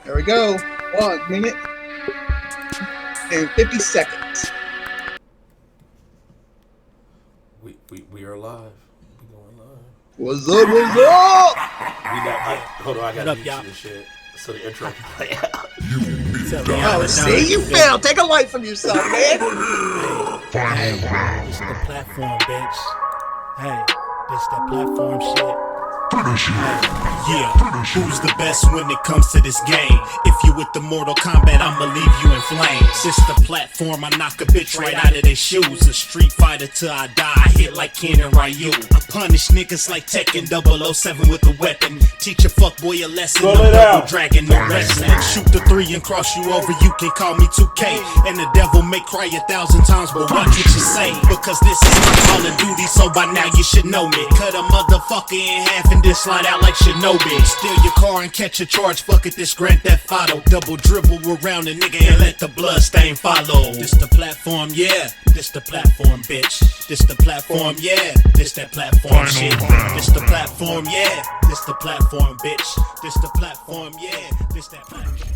There we go. 1 minute and 50 seconds. We are live. We going live. What's up? What's up? Hold on, I gotta mute this shit so the intro can play out. Oh, see, you failed. Take a light from yourself, man. Hey, this the platform, bitch. Hey, this that platform shit. Yeah, who's the best when it comes to this game? If you with the Mortal Kombat, I'ma leave you in flames. This the platform, I knock a bitch right out of their shoes. A street fighter till I die, I hit like Ken and Ryu. I punish niggas like Tekken 007 with a weapon. Teach a fuckboy a lesson, no double dragon, no wrestling. Shoot the 3 and cross you over, you can call me 2K. And the devil may cry 1,000 times, but watch what you say. Because this is my Call of Duty, so by now you should know me. Cut a motherfucker in half and then slide out like Shinobi. Steal your car and catch a charge, fuck it, this Grand Theft Auto. Double dribble around a nigga and let the blood stain follow. This the platform, yeah, this the platform, bitch. This the platform, yeah, this that platform shit. This the platform, yeah, this the platform, bitch. This the platform, yeah, this that platform.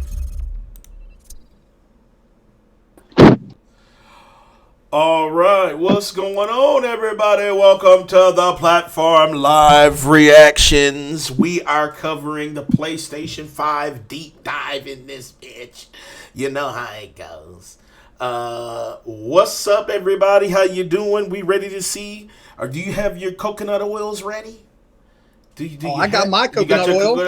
All right, what's going on, everybody? Welcome to the Platform Live Reactions. We are covering the PlayStation 5 deep dive in this bitch. You know how it goes. What's up, everybody? How you doing? We ready to see? Or do you have your coconut oils ready? I got my coconut oil.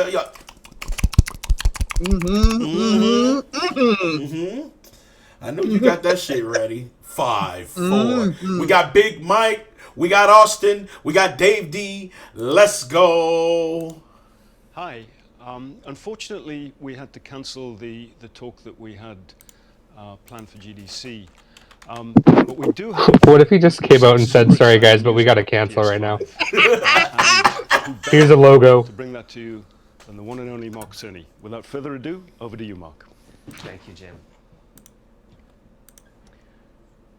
I know you got that shit ready. 5, 4. We got Big Mike. We got Austin. We got Dave D. Let's go. Hi. Unfortunately, we had to cancel the talk that we had planned for GDC. But we do have. What if he just came out and said, "Sorry guys, but we got to cancel right now"? Here's a logo. To bring that to you, and the one and only Mark Cerny. Without further ado, over to you, Mark. Thank you, Jim.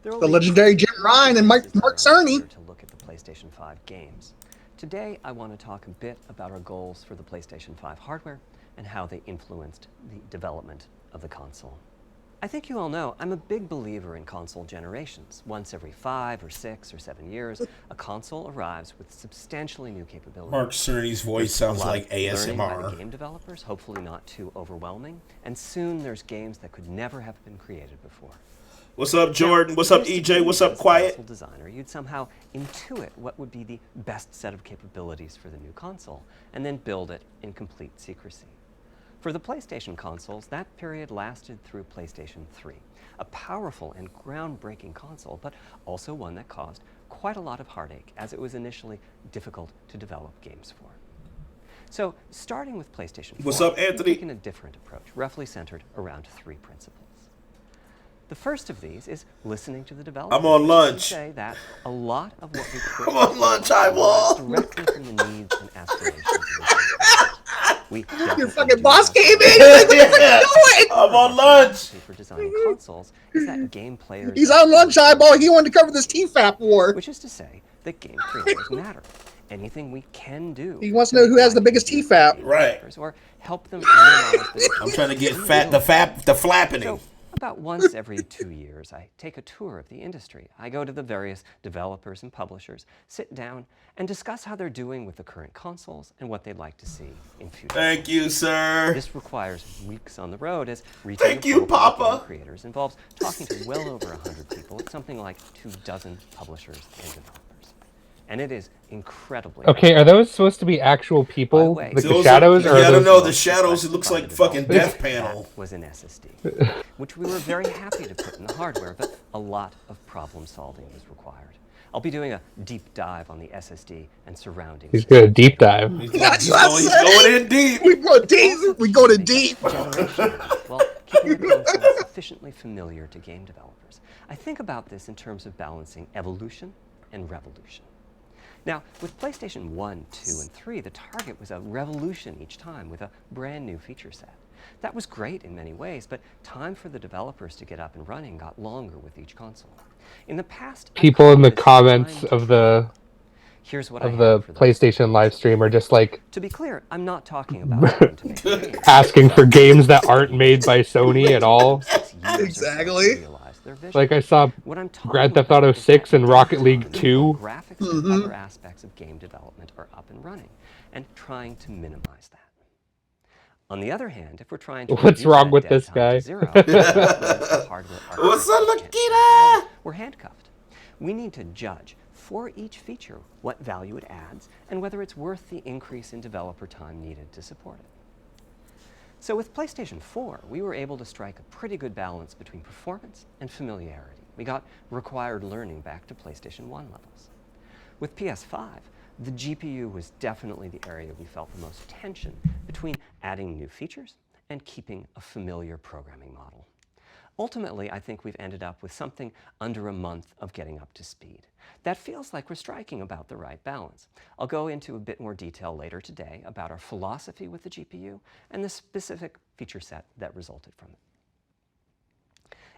The legendary Jim Ryan and Mark Cerny. To look at the PlayStation 5 games. Today, I want to talk a bit about our goals for the PlayStation 5 hardware and how they influenced the development of the console. I think you all know I'm a big believer in console generations. Once every 5 or 6 or 7 years, a console arrives with substantially new capabilities. Mark Cerny's voice sounds like learning by the ASMR. game developers, hopefully not too overwhelming, and soon there's games that could never have been created before. What's up, Jordan? What's up, EJ? What's up, Quiet? As a designer, you'd somehow intuit what would be the best set of capabilities for the new console, and then build it in complete secrecy. For the PlayStation consoles, that period lasted through PlayStation 3, a powerful and groundbreaking console, but also one that caused quite a lot of heartache, as it was initially difficult to develop games for. So, starting with PlayStation 4, What's up, Anthony? we've taken a different approach, roughly centered around 3 principles. The first of these is listening to the developers. I'm on lunch. Say that a lot of what we create I'm on lunch, eyeball. directly from the needs and aspirations of the gamers. Your fucking boss came in. He's like, what the fuck you doing? I'm on lunch. For designing consoles is that game players. He's on lunch, eyeball. He wanted to cover this TFAP war. Which is to say that game creators matter. Anything we can do. He wants to know who has the biggest TFAP. Right. Or help them realize that I'm trying to get the flapping. So, about once every 2 years, I take a tour of the industry. I go to the various developers and publishers, sit down, and discuss how they're doing with the current consoles and what they'd like to see in future. Thank you, sir. This requires weeks on the road as reaching Thank you, Papa. creators involves talking to well over 100 people at something like 24 publishers and developers. And it is incredibly Okay, are those supposed to be actual people, By the way, like the Those shadows, are, or yeah, I are don't those? know. The shadows, it looks like fucking death panel. was an SSD, which we were very happy to put in the hardware, but a lot of problem solving was required. I'll be doing a deep dive on the SSD and surrounding. He's gonna deep dive. He's going in deep. We go deep. We go to deep. While keeping the console sufficiently familiar to game developers. I think about this in terms of balancing evolution and revolution. Now, with PlayStation 1, 2, and 3, the target was a revolution each time with a brand new feature set. That was great in many ways, but time for the developers to get up and running got longer with each console. In the past, People in the comments of the Here's what of I the have for those PlayStation live stream are just like To be clear, I'm not talking about trying to make games. asking for games that aren't made by Sony at all. 6 years or so to Exactly. realize their vision. Like I saw What I'm talking Grand Theft about Auto is 6 that and Rocket time League before 2. graphics and other aspects of game development are up and running, and trying to minimize that. On the other hand, if we're trying to What's reduce wrong that with dead this time guy? to zero, that means the hardware What's architecture up, can't Lokita? handle it. We're handcuffed. We need to judge for each feature what value it adds and whether it's worth the increase in developer time needed to support it. So with PlayStation 4, we were able to strike a pretty good balance between performance and familiarity. We got required learning back to PlayStation 1 levels. With PS5, the GPU was definitely the area we felt the most tension between adding new features and keeping a familiar programming model. Ultimately, I think we've ended up with something under a month of getting up to speed. That feels like we're striking about the right balance. I'll go into a bit more detail later today about our philosophy with the GPU and the specific feature set that resulted from it.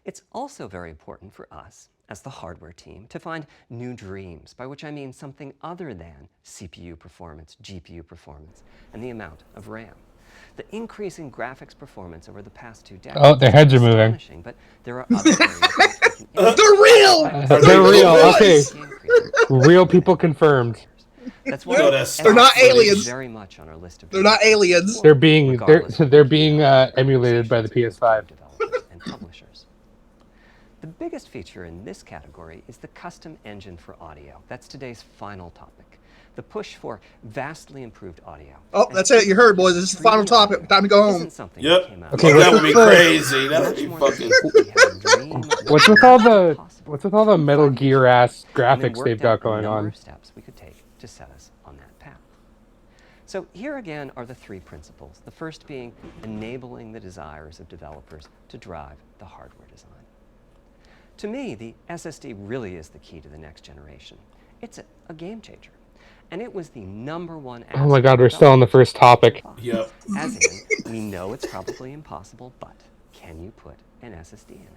It's also very important for us, as the hardware team, to find new dreams, by which I mean something other than CPU performance, GPU performance, and the amount of RAM. The increase in graphics performance over the past 2 decades Oh, their heads are moving. astonishing, but there are other areas where we can They're real! They're real. Okay, increase. real people confirmed. That's You know why that's They're not footage. aliens. very much on our list of They're not aliens. They're being regardless of they're whether being they are emulated by the organizations, PS5. game developers, and publishers. The biggest feature in this category is the custom engine for audio. That's today's final topic. The push for vastly improved audio. Oh, that's it. You heard, boys. This is the final topic. Time to go home. Isn't something Yep. that came out Okay, of that would be what's the- crazy. That would much be more fucking. than we had a dream of What's with what all was the possible. what's with all the Metal 5 years Gear ago, ass and then graphics worked they've got out a going number on? of steps we could take to set us on that path. So here again are the 3 principles. The first being enabling the desires of developers to drive the hardware design. To me, the SSD really is the key to the next generation. It's a game changer. And it was the #1 Oh my god, we're still on the first topic. Yep. As in, we know it's probably impossible, but can you put an SSD in it?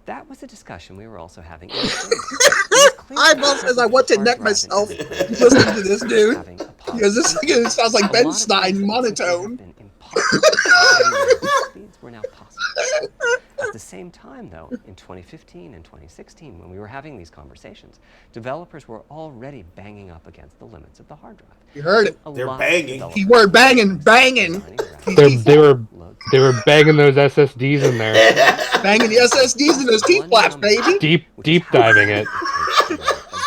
That was a discussion we were also having in the chamber. It was clear I that must, as I having want to hard neck drive myself and listening to this dude. having a power Because this impact. sounds like A Ben lot of Stein things that would simply monotone. have been impossible at the speeds were now possible. At the same time, though, in 2015 and 2016, when we were having these conversations, developers were already banging up against the limits of the hard drive. You heard it. A They're lot of banging. developers Keyword banging, banging. designing graphics They were loads banging those SSDs in there, Banging the SSDs in those teeth flaps, baby. deep diving it. A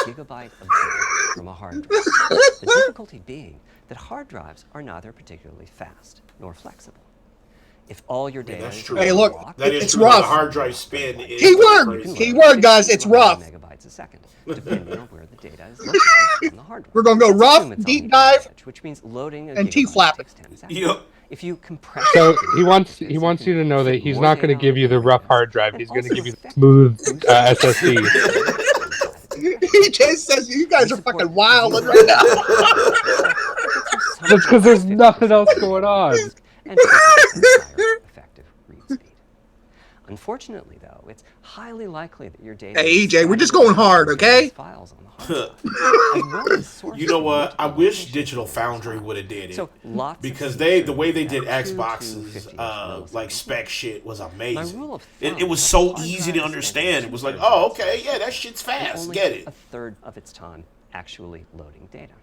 gigabyte of data from a hard drive. The difficulty being that hard drives are neither particularly fast nor flexible. If all your data that's is true. Hey, look, locked, That is It's true. rough. The hard drive spin is Keyword! crazy. Keyword, guys, it's 50 to 100 rough. megabytes a second, depending on where the data is located on the hard drive. We're gonna go Let's rough, assume it's on deep the dive, edge, which means loading a and gigabyte T-flap. takes 10 seconds. Yep. If you compress So it, he wants you you can to know that fit he's more not going to data give you the on rough disk hard drive. and He's going to also give you the effectively smooth boost SSD. He just says you guys are fucking wilding right now. That's because there's nothing else going on. And 50% higher effective read speed. Unfortunately, though, it's highly likely that your data. Hey, is EJ, we're just scattered going hard, around okay? various files on the hard drive, as well as sources You know from what? multiple I wish locations Digital on the Foundry drive. would have did it. So lots of Because features the way they at did 2 to Xbox's 50 like milliseconds. spec shit was My amazing. rule of It thumb was is so that hard easy drives to spend understand. It was like, 2/3 oh, of its okay, life yeah, that shit's and fast. only Get it. a third of its time actually loading data.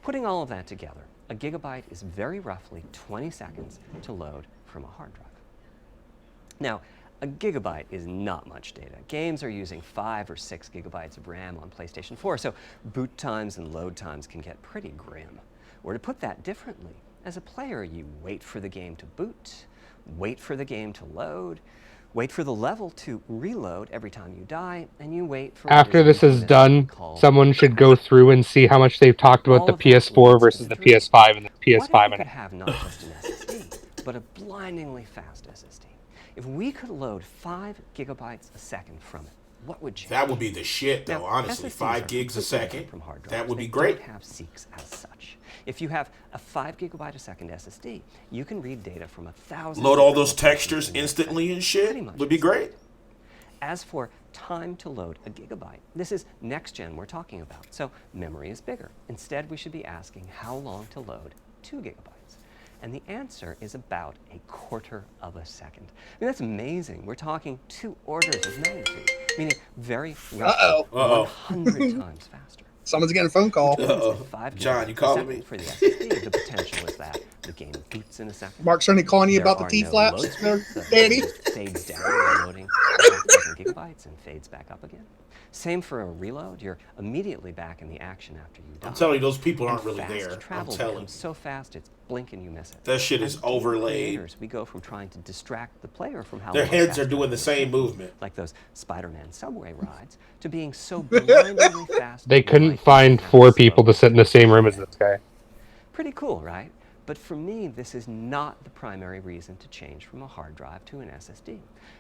Putting all of that together, a gigabyte is very roughly 20 seconds to load from a hard drive. Now, a gigabyte is not much data. Games are using 5 or 6 gigabytes of RAM on PlayStation 4, so boot times and load times can get pretty grim. Or to put that differently, as a player, you wait for the game to boot, wait for the game to load, wait for the level to reload every time you die, and you wait for After this is done, someone should go through and see how much they've talked about the PS4 versus the PS5 and the PS5 What if we and could have not just an SSD, but a blindingly fast SSD? If we could load 5 gigabytes a second from it, what would change? That would be the shit, though, Now, honestly. SSDs 5 are gigs a completely second. different from hard That drives. would be They great. don't have seeks as such. If you have a 5 gigabyte a second SSD, you can read data from 1,000. Load all different those locations textures in that instantly second. and shit Pretty much would be instantly. great. As for time to load a gigabyte. This is next gen we're talking about, so memory is bigger. Instead, we should be asking how long to load 2 gigabytes. And the answer is about a quarter of a second. I mean, that's amazing. We're talking 2 orders of magnitude, meaning very roughly 100 times faster. Someone's getting a phone call. John, you calling me? For the SSD, the potential is that the game boots in a second. Mark Sony calling you There about the are T-flaps, no load speeds, Danny. It just fades down while loading 5,000 gigabytes and fades back up again. Same for a reload. You're immediately back in the action after you die. I'm telling you, those people aren't really fast there. I'm travel telling you. becomes so fast, it's blink and you miss it. That shit is As game overlaid. creators, we go from trying to distract the player from how Their much heads are faster doing the they same go, movement. like those Spider-Man subway rides, to being so blindingly fast. They you couldn't might find have 4 to people slow to sit in the same room as this guy. Pretty cool, right? But for me, this is not the primary reason to change from a hard drive to an SSD.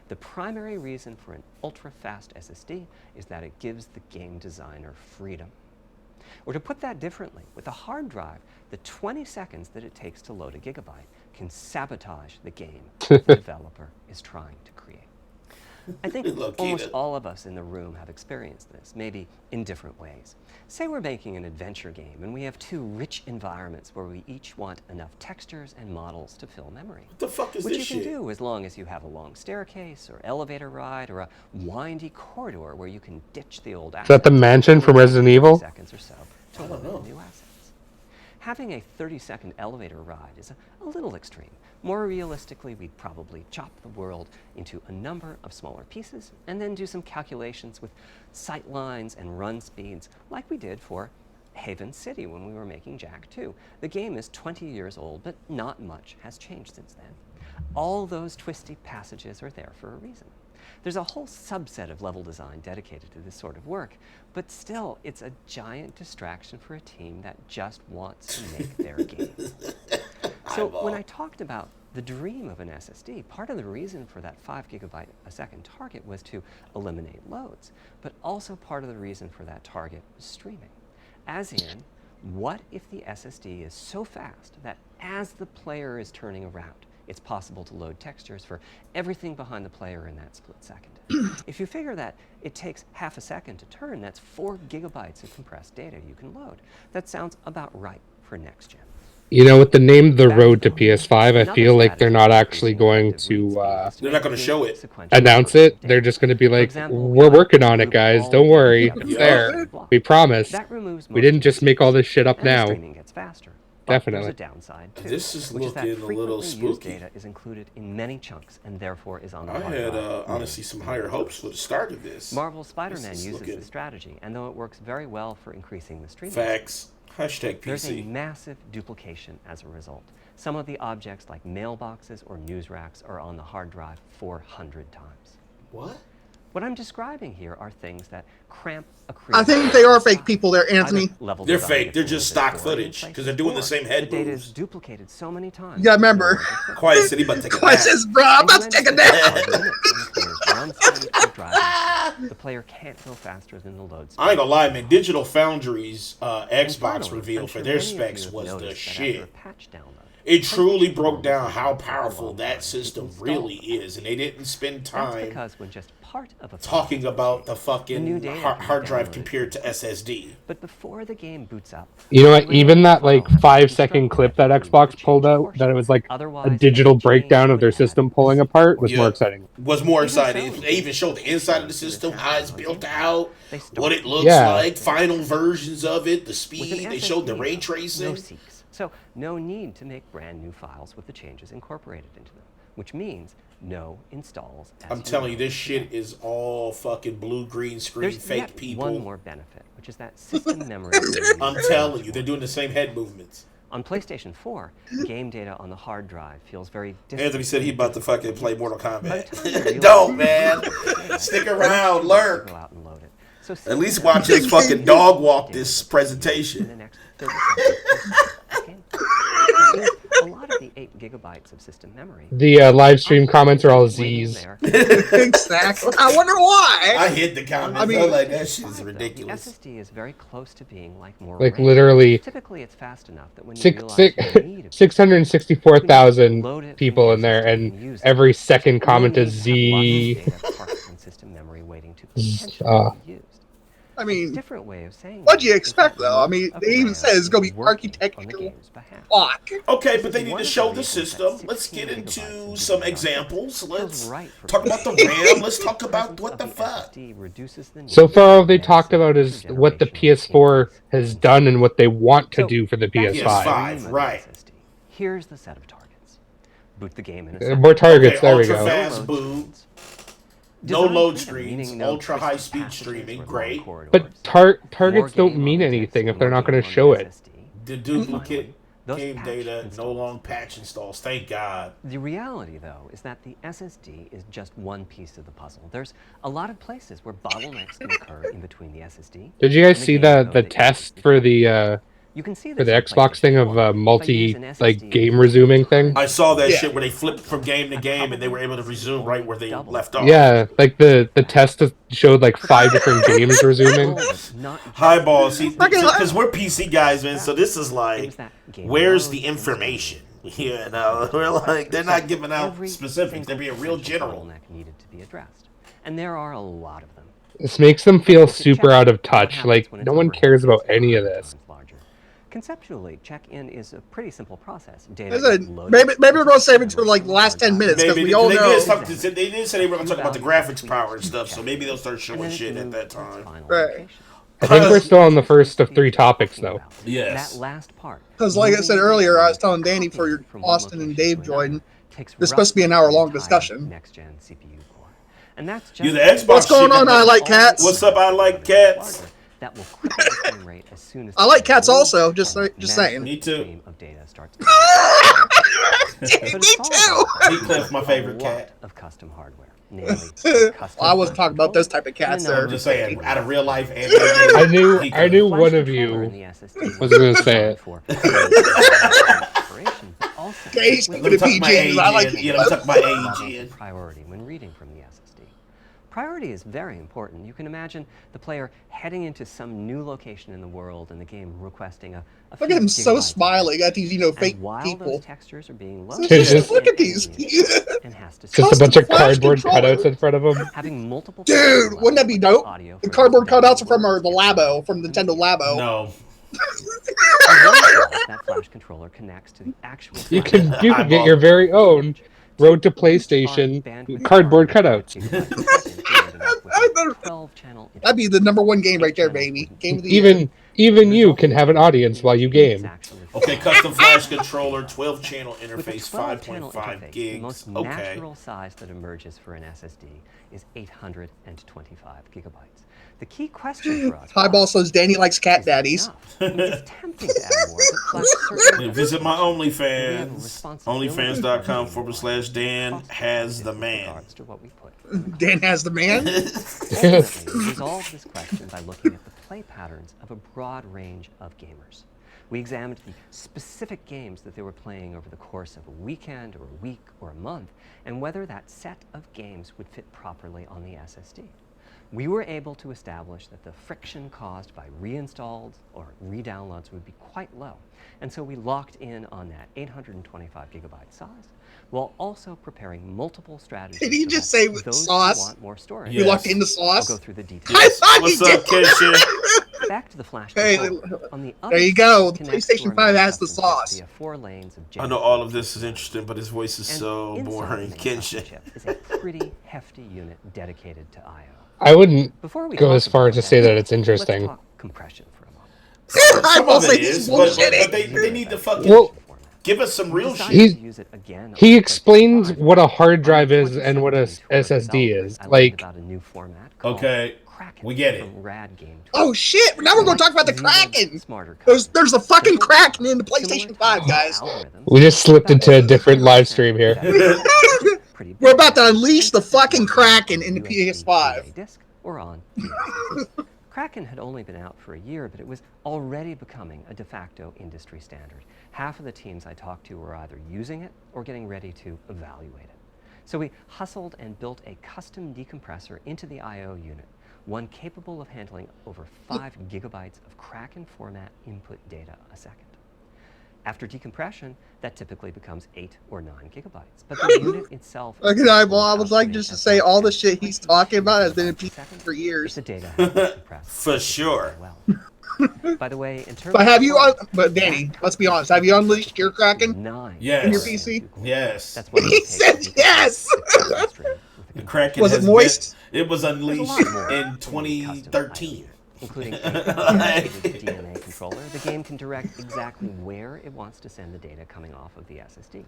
The primary reason for an ultra-fast SSD is that it gives the game designer freedom. Or to put that differently, with a hard drive, the 20 seconds that it takes to load a gigabyte can sabotage the game the developer is trying to create. I think almost all of us in the room have experienced this, maybe in different ways. Say we're making an adventure game and we have 2 rich environments where we each want enough textures and models to fill memory. What the fuck is Which this you can shit? do as long as you have a long staircase or elevator ride or a windy corridor where you can ditch the old assets. Is that the mansion from Resident Evil? Seconds or so to load the new assets. Having a 30-second elevator ride is a little extreme. More realistically, we'd probably chop the world into a number of smaller pieces and then do some calculations with sight lines and run speeds like we did for Haven City when we were making Jack 2. The game is 20 years old, but not much has changed since then. All those twisty passages are there for a reason. There's a whole subset of level design dedicated to this sort of work, but still, it's a giant distraction for a team that just wants to make their game. So when I talked about the dream of an SSD, part of the reason for that 5 gigabyte a second target was to eliminate loads, but also part of the reason for that target was streaming. As in, what if the SSD is so fast that as the player is turning around, it's possible to load textures for everything behind the player in that split second? If you figure that it takes half a second to turn, that's 4 gigabytes of compressed data you can load. That sounds about right for next gen. You know, with the name The Road to PS5, I feel like they're not actually going to They're not going to show it. announce it. They're just going to be like, we're working on it, guys. Don't worry. It's there. We promise. We didn't just make all this shit up now. Streaming gets faster. Definitely. There's a downside too, This is which is that looking a little frequently used spooky. data is included in many chunks and therefore is on the I hard had drive. honestly some higher hopes for the start of this. Marvel's Spider-Man This is uses looking- this strategy, and though it works very well for increasing the streaming Facts. Hashtag there's a PC. massive duplication as a result. Some of the objects like mailboxes or news racks are on the hard drive 400 times. What? What I'm describing here are things that cramp a I think they are fake people there, Either Anthony. level They're design fake. gets They're just delivered stock poorly in footage, 'cause places, they're doing the or same head the data moves. is duplicated so many times. You gotta remember. Quiet City, but take a Quiet nap. says, bro, I'm about to take a nap. The player can't go faster than the load speed. I ain't gonna lie, man. Digital Foundry's And Xbox finally, reveal I'm for sure their many of you specs have was the noticed that after shit. a patch download, It truly PlayStation broke 4 down was how installed powerful that on system installed really on is, and they didn't spend That's time because when just part of a talking about the new fucking data can be hard drive downloaded compared to SSD. But before the game boots up, You know what? the Even that like RAM 5-second clip that instructed Xbox to pulled change out, portions. that it was like a Otherwise, digital any change breakdown of their would add system pulling apart, was Yeah. more exciting. Was more Even exciting. so, They even showed the inside of the system, how it's built out, They start what it looks Yeah. like, final versions of it, the With speed. an They showed the SSD, ray no tracing. seeks. So no need to make brand new files with the changes incorporated into them, which means no installs. As I'm telling you, know this shit today. is all fucking blue green screen There's fake yet people. one more benefit, which is that system memory. I'm telling you, they're doing the same head movements. On PlayStation 4, game data on the hard drive feels very distant. Anthony said he about to fucking play Mortal By the time you Kombat. realize Don't, you man. data, Stick you around, have to lurk. go out and load it. So At least system watch memory his fucking is dog walk data this in the presentation. next 30 seconds. Again, that means a lot of the 8 gigabytes of system memory. The live stream comments are all waiting Z's. there. Exactly. I wonder why. I hit the comments. I mean- I'm like, that shit is Though, ridiculous. The SSD is very close to being like more Like RAM. literally Typically, it's fast enough that when you six, realize six, you need a 664,000 people in there, and every second comment is Z. memory waiting to potentially be used. I mean, different way of saying what'd you expect, though? I mean, they even said it's going to be architectural. Fuck. Okay, but they need to show the system. Let's get into some examples. Let's talk about the RAM. Let's talk about what the fuck. So far, all they talked about is what the PS4 has done and what they want to do for the PS5. Right. Here's the set of targets. Boot the game in a More targets, okay, there we go. Ultra fast boot. No load screens, ultra high speed streaming, great. But targets don't mean anything if they're not going to show it. The duplicate game data, no long patch installs, thank God. The reality, though, is that the SSD is just one piece of the puzzle. There's a lot of places where bottlenecks can occur in between the SSD. Did you guys see the test for the Xbox thing of multi game resuming thing? I saw that shit where they flipped from game to game and they were able to resume right where they left off. Yeah, like the test showed like 5 different games resuming. Highballs, because we're PC guys, man. So this is like, where's the information? You know, we're like, they're not giving out specifics. They're being real general. Needed to be addressed, and there are a lot of them. This makes them feel super out of touch. Like no one cares about any of this. Conceptually, check-in is a pretty simple process. Maybe we're going to save it for like the last 10 minutes because we all know. They did say they were going to talk about the graphics power and stuff, so maybe they'll start showing shit at that time. Right. I think we're still on the first of 3 topics, though. Yes. That last part. Because like I said earlier, I was telling Danny for your Austin and Dave join, there's supposed to be an hour-long discussion. Next-gen CPU core. And that's just You the Xbox What's going on? I like cats. What's up? I like cats. That will cripple the frame rate as soon as I like cats also, just saying. Me too. of data starts Me too. Heathcliff's my favorite cat. Of custom hardware. Namely, I wasn't talking about those type of cats there. I'm just saying, out of real life. I knew one of you was going to say it. Let me tuck my age in. Let me tuck my age in. Priority when reading from the SSD. Priority is very important. You can imagine the player heading into some new location in the world and the game requesting a Look at him so smiling at these, fake people. Those textures are being loaded, just look at these. and has to Just a bunch of cardboard cutouts in front of him. having multiple Dude, wouldn't that be dope? The cardboard cutouts are from the Labo, from Nintendo Labo. No. That flash controller connects to the actual. You can get your very own Road to PlayStation cardboard cutouts. That'd be the #1 game right there, baby. Game of the year. Even you can have an audience while you game. Okay, custom flash controller, 12-channel interface, 5.5 The gigs. most natural size that emerges for an SSD is 825 gigabytes. The key question for us Highball says Danny likes cat daddies. It's tempting to add more, but Flash Visit my OnlyFans. OnlyFans.com/Dan has the man. Dan has the man? We resolved this question by looking at the play patterns of a broad range of gamers. We examined the specific games that they were playing over the course of a weekend or a week or a month, and whether that set of games would fit properly on the SSD. We were able to establish that the friction caused by reinstalls or re-downloads would be quite low, and so we locked in on that 825 gigabyte size, while also preparing multiple strategies. Did he just say with those sauce? who want more storage. You locked in the sauce? I'll go through the details. I thought What's he up, did. Kenshin? Back to the flash Hey, controller. On the other there you side, go. The connects PlayStation to our 5 has the custom chip sauce. via 4 lanes of I know all of this is interesting, but his voice is so inside boring. the custom Kenshin. chip is a pretty hefty unit dedicated to I/O. I wouldn't Before we go talk as far about as to say that it's let's interesting. talk compression for a moment. Some Highball of says it he's is, but bullshitting. they need to fucking Well, give us some real Decided shit. to use it again he on explains PlayStation what a 5. hard drive On is and what a 2017 tour SSD development, is. I learned Like, about a new format called Okay, Kraken we get it. from Rad Game Tour. Oh shit! Now we're going to talk about the Kraken. Smarter There's a fucking Simple, Kraken in the similar PlayStation 5, guys. algorithms, we just slipped into a different live about stream here. pretty We're big. about to unleash the fucking USB Kraken in the PS5. disc or on USB. Kraken had only been out for a year, but it was already becoming a de facto industry standard. Half of the teams I talked to were either using it or getting ready to evaluate it. So we hustled and built a custom decompressor into the I/O unit, one capable of handling over 5 gigabytes of Kraken format input data a second. After decompression, that typically becomes 8 or 9 gigabytes. But the unit itself... Okay, I would like just to say all the shit he's talking about has been in PC for years. The data has been compressed For sure. well. By the way, in terms But have of you, but Danny, let's be honest, have you unleashed your Kraken? 9 Yes. In your PC? Yes. That's what it He takes said to yes! The Kraken Was it has moist? Been, it was unleashed in 2013. Including a DNA controller, the game can direct exactly where it wants to send the data coming off of the SSD.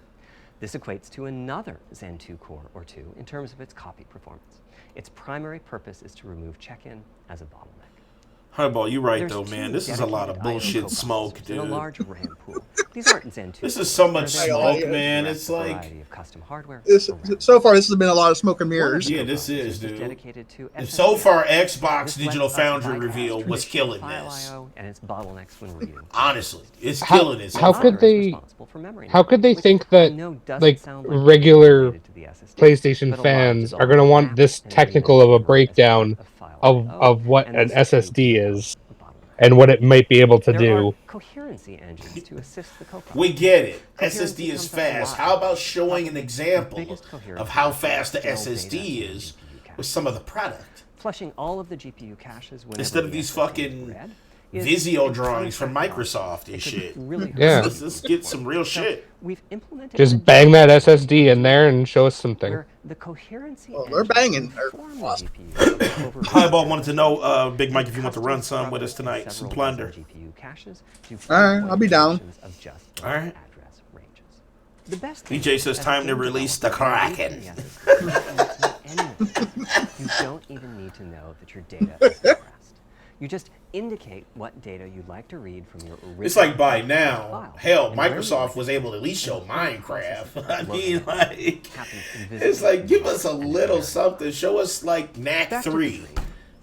This equates to another Zen 2 core or 2 in terms of its copy performance. Its primary purpose is to remove check-in as a bottleneck. Highball, you're right There's though, two man. This is a lot of dedicated bullshit IO smoke, coprocessors dude. and a large RAM pool. These aren't Zen 2 This is cores. so much They're smoke, there to man. direct It's a like variety of custom hardware So far, this has been a lot of smoke and One of mirrors. the Yeah, this is, coprocessors dude. dedicated to And SSD. so far, Xbox This Digital lets us Foundry bypass reveal was traditional killing file this. IO and its bottlenecks when reading. Honestly, it's killing this. How could Another is they? responsible for memory How could they which think I that know doesn't like sound like regular related to the SSD, PlayStation but a lot of fans are going to development want this apps and technical of a memory as breakdown part file of IO, what and an this too SSD becomes is a bottleneck. and what it might be able to There do? are coherency engines to assist the coprocessor. We get it. Coherency SSD is comes up a fast. lot. How about showing an The example biggest coherency of how is fast the external SSD data is in GPU with cache. some of the product? Flushing all of the GPU caches whenever Instead of the these SSD is fucking read is Visio an drawings from untracked Microsoft and It could shit. really Yeah. hurt Let's get some real shit. We've implemented Just a bang that design SSD in there and show us something. where the coherency Oh, they're engine banging. They're inform the awesome. GPU over Highball wanted to know, Big Mike, if you want to custom run some with us structures tonight, in some several plunder. dozen GPU caches to Alright, I'll be down. combinations of just Alright. address ranges. The best thing DJ says as a time to game release the developer, you Kraken. don't need to know any of this. You don't even need to know that your data is compressed. You just indicate what data you'd like to read from your original. It's like by now, file, hell, and where you'd Microsoft like was to able to at least show and how the process Minecraft. of I loading mean, it like, happens it's invisibly like, give us a and little very something. Show us like Back Knack to the 3 dream.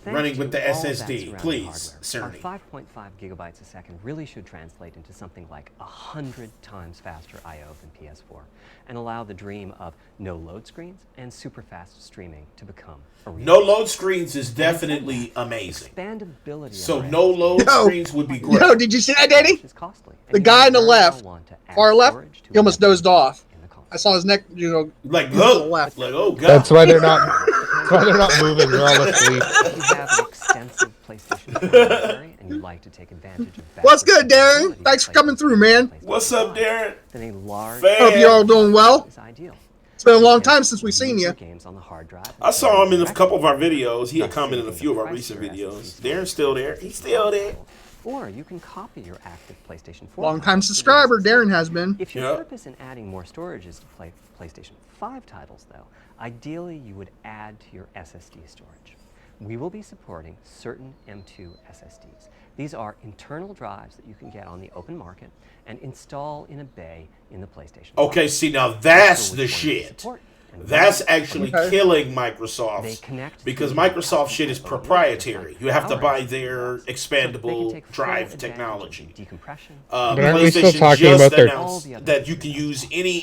running Thanks with to the all that SSD, surrounding please, hardware, Cerny. our 5.5 gigabytes a second really should translate into something like 100 times faster I/O than PS4, and allow the dream of no load screens and super fast streaming to become a reality. No load screens is definitely amazing. Expandability. So of no RAM load Yo. screens would be great. Yo, did you see that, Danny? is costly, and The you guy may on the very well left, want to add far left, storage to he almost whatever dozed off. in the console. I saw his neck, Like, to the look, left. like, oh god. That's why they're not. That's why they're not moving. They're all asleep. If you have an extensive PlayStation 4 library and you'd like to take advantage of What's good, Darren? backwards Thanks for compatibility coming with through, man. PlayStation What's up, 5, Darren? then a large Fan. Hope you're all doing well. is ideal. It's been a long time since we've seen you. Games on the hard drive I saw him in a couple of our videos. He had thus commented in a saving few of the our price recent of your videos. SSDs. Darren's still there. He's still there. Or you can copy your active PlayStation 4. Long time titles to the subscriber, SSD. Darren has been. If your Yeah. purpose in adding more storage is to play PlayStation 5 titles, though, ideally you would add to your SSD storage. We will be supporting certain M2 SSDs. These are internal drives that you can get on the open market and install in a bay in the PlayStation 5. Okay, see, now that's Which the one you shit. support and That's when. actually Okay. killing They Microsoft connect because to Microsoft custom shit is components proprietary. like You have to power buy SSDs. their So they can expandable take full drive advantage of technology. decompression. But aren't we still PlayStation talking just about their- announced that you can use any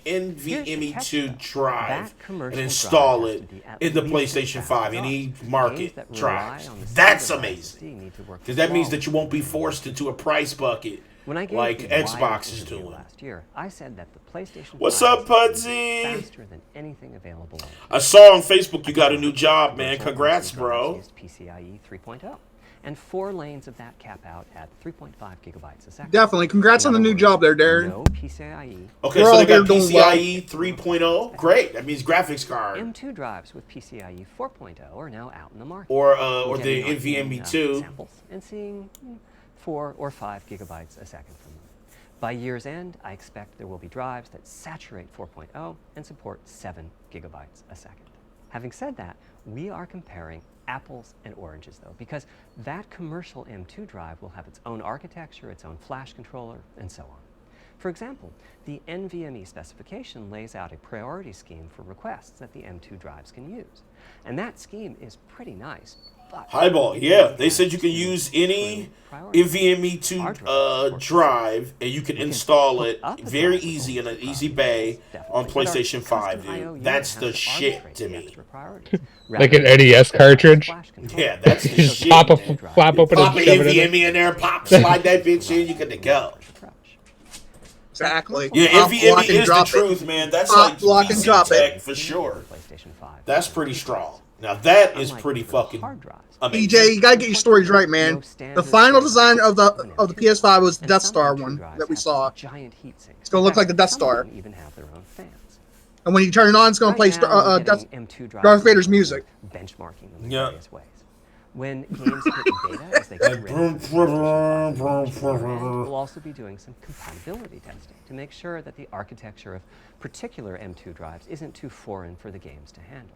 NVMe2 drive That commercial and install drive has it to be at in the least PlayStation as 5, fast any as market games that rely drives. on the That's standard amazing. SSD need to work Because that means that you won't be flawlessly. forced into a price bucket When I gave like the Wired Xbox is interview doing. last year, I said that the PlayStation What's 5 up, SSD is Pudsey? faster than anything available on I saw on Facebook you got a new job, man. Congrats, bro. Used PCIe 3.0, and 4 lanes of that cap out at 3.5 gigabytes a second. Definitely. Congrats In on the other new words, job there, Darren. No PCIe. Okay, We're so all they got here doing well. PCIe 3.0. Great. That means graphics card. M2 drives with PCIe 4.0 are now out in the market. Or We're the getting NVMe2. samples and seeing 4 or 5 gigabytes a second from them. By year's end, I expect there will be drives that saturate 4.0 and support 7 gigabytes a second. Having said that, we are comparing apples and oranges, though, because that commercial M2 drive will have its own architecture, its own flash controller, and so on. For example, the NVMe specification lays out a priority scheme for requests that the M2 drives can use. And that scheme is pretty nice. But Highball, it yeah. only They has said you can 2 use any priorities. NVMe2 Hard drive drive and you can We can install hook it up a very drive to easy in an multiple easy priorities, bay definitely. on But our PlayStation 5, custom IO dude. unit That's has the to shit arbitrate to the me. extra priorities, Like rather an than NES the cartridge? flash controller. Yeah, that's the Just shit. pop man. flap open Pop and an shove it in there. NVMe in there, pop, slide that bitch in, you good to go. Approach. Exactly. Yeah, Pop, NVMe lock, and is the drop it. truth, man. That's Pop, like lock, and PC drop tech it. for sure. PlayStation 5. That's pretty strong. Now that is pretty fucking amazing. PJ, you gotta get your stories right, man. The final design of the PS5 was the Death Star one that we saw. Giant heat sinks. It's gonna look like the Death Star. Even have their own fans. And when you turn it on, it's gonna play Darth Vader's music. Benchmarking them in various ways. When games hit beta, as they get ready, we'll also be doing some compatibility testing to make sure that the architecture of particular M2 drives isn't too foreign for the games to handle.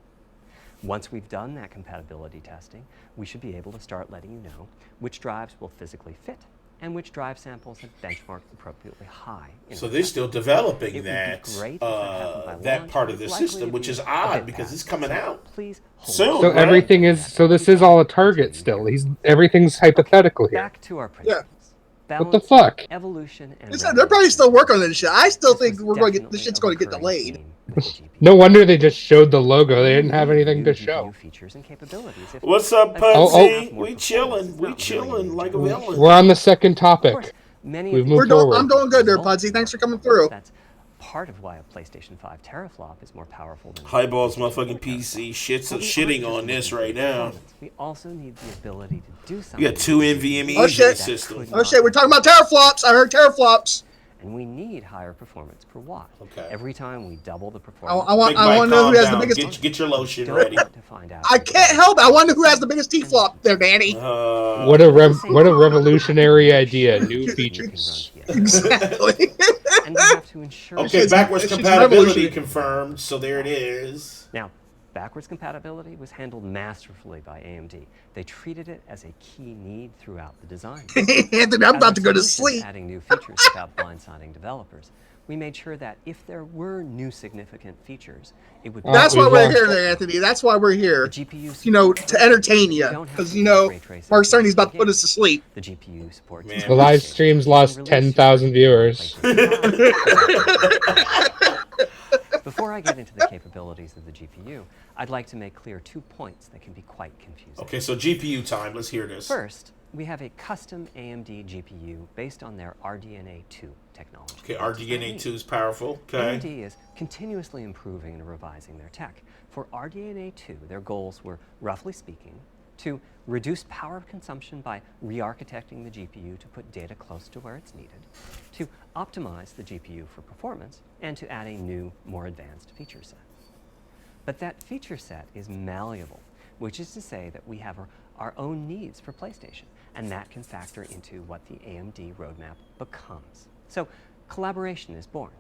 Once we've done that compatibility testing, we should be able to start letting you know which drives will physically fit and which drive samples have benchmarked appropriately high. So they're still developing that part of the system, which is odd because it's coming out soon. So everything is. So this is all a target still. Everything's hypothetical here. Back to our principles. What the fuck? Evolution and they're probably still working on this shit. I still think we're going to get this shit's going to get delayed. No wonder they just showed the logo. They didn't have anything to show. What's up, Pudsey? We chilling. We chilling like a villain. We're on the second topic. We've moved forward. I'm doing good there, Pudsey. Thanks for coming through. That's part of why a PlayStation 5 teraflop is more powerful than Highball's motherfucking PC shitting on this right now. We also need the ability to do something. You got 2 NVMe in the system. Oh shit, we're talking about teraflops. I heard teraflops. And we need higher performance per watt. Okay. Every time we double the performance. I want to know who has the biggest. Get your lotion ready. I can't help it. I wonder who has the biggest T-flop there, Danny. What a revolutionary idea. New features. Exactly. And we have to ensure. Okay, backwards compatibility confirmed. So there it is. Now, backwards compatibility was handled masterfully by AMD. They treated it as a key need throughout the design. Anthony, I'm about to go to sleep. Adding new features without blindsiding developers. We made sure that if there were new significant features, it would. That's why we're here, there, Anthony. That's why we're here. To entertain you, because Mark Cerny's about to put us to sleep. The GPU supports. The live stream's lost 10,000 viewers. Before I get into the capabilities of the GPU, I'd like to make clear 2 points that can be quite confusing. Okay, so GPU time. Let's hear this. First, we have a custom AMD GPU based on their RDNA 2 technology. Okay, RDNA 2 is powerful. Okay. AMD is continuously improving and revising their tech. For RDNA 2, their goals were, roughly speaking, to reduce power consumption by re-architecting the GPU to put data close to where it's needed, to optimize the GPU for performance, and to add a new, more advanced feature set. But that feature set is malleable, which is to say that we have our own needs for PlayStation, and that can factor into what the AMD roadmap becomes. So collaboration is born.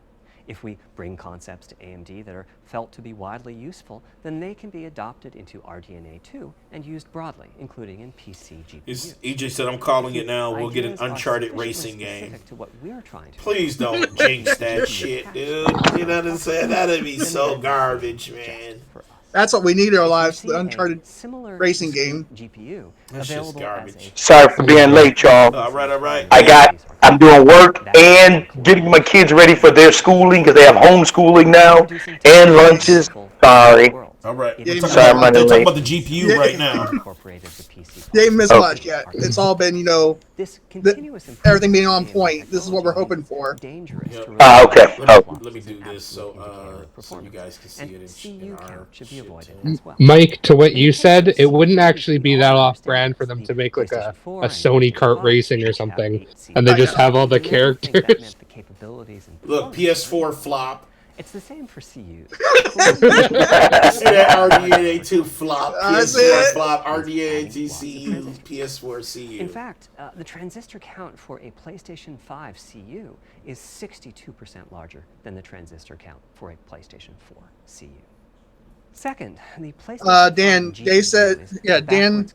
If we bring concepts to AMD that are felt to be widely useful, then they can be adopted into RDNA 2 and used broadly, including in PC GPUs. EJ said, I'm calling it now. We'll get an Uncharted racing game. To what we're trying to Please don't jinx that shit, dude. You know what I'm saying? That'd be so garbage, man. That's what we need in our lives, the Uncharted racing game. GPU That's just garbage. Sorry for being late, y'all. All right. I'm doing work and getting my kids ready for their schooling because they have homeschooling now and lunches. Sorry. All right. Yeah, We're talking about the GPU right now. You ain't missed much yet. It's all been, everything being on point. This is what we're hoping for. Okay. Let me do this so you guys can see it in our shit. Mike, to what you said, it wouldn't actually be that off-brand for them to make like a Sony kart racing or something, and they just have all the characters. Look, PS4 flop. It's the same for CUs. See that RDNA 2 flop, PS4 flop, RDNA 2 CU, PS4 CU. In fact, the transistor count for a PlayStation 5 CU is 62% larger than the transistor count for a PlayStation 4 CU. Second, the PlayStation Dan, Dave said, Dan,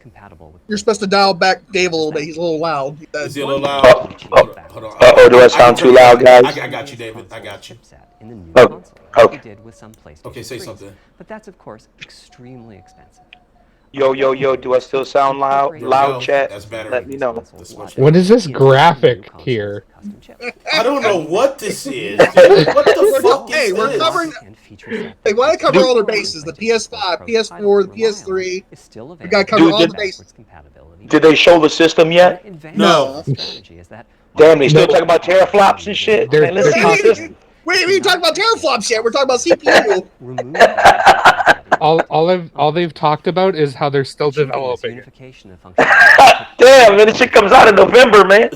you're supposed to dial back Dave a little bit. He's a little loud. Is he a little loud? Hold on. Do I sound too loud, guys? I got you, David. I got you. In the new console, okay. did with some PlayStation Okay, say 3s, something. But that's of course extremely expensive. Yo, do I still sound loud? Loud, chat? That's better. Let me know. What is this graphic here? I don't know what this is. Dude. What the fuck is we're this? covering. They want to cover all their bases: the PS5, PS4, the PS3. We got to cover all the bases. Did they show the system yet? No. Strategy is that Damn, they still talking about teraflops and shit. Man, let's see the system. We ain't talking about teraflops yet. We're talking about CPU. All they've talked about is how they're still developing it. Damn, man, this shit comes out in November, man.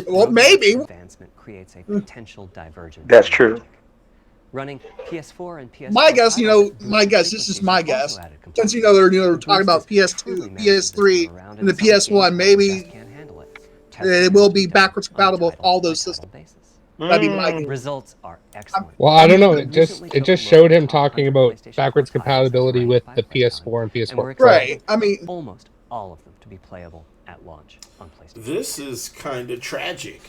Well, maybe. Advancement creates a potential divergence. That's true. Running PS4 and PS5. My guess, this is my guess. Since they're talking about PS2, PS3, and the PS1, maybe it will be backwards compatible with all those systems. That'd be my guess. Results are excellent. Well, I don't know. It just showed him talking about backwards compatibility with the PS4 and PS4 Pro. Right. I mean, almost all of them to be playable at launch on PlayStation. This is kind of tragic.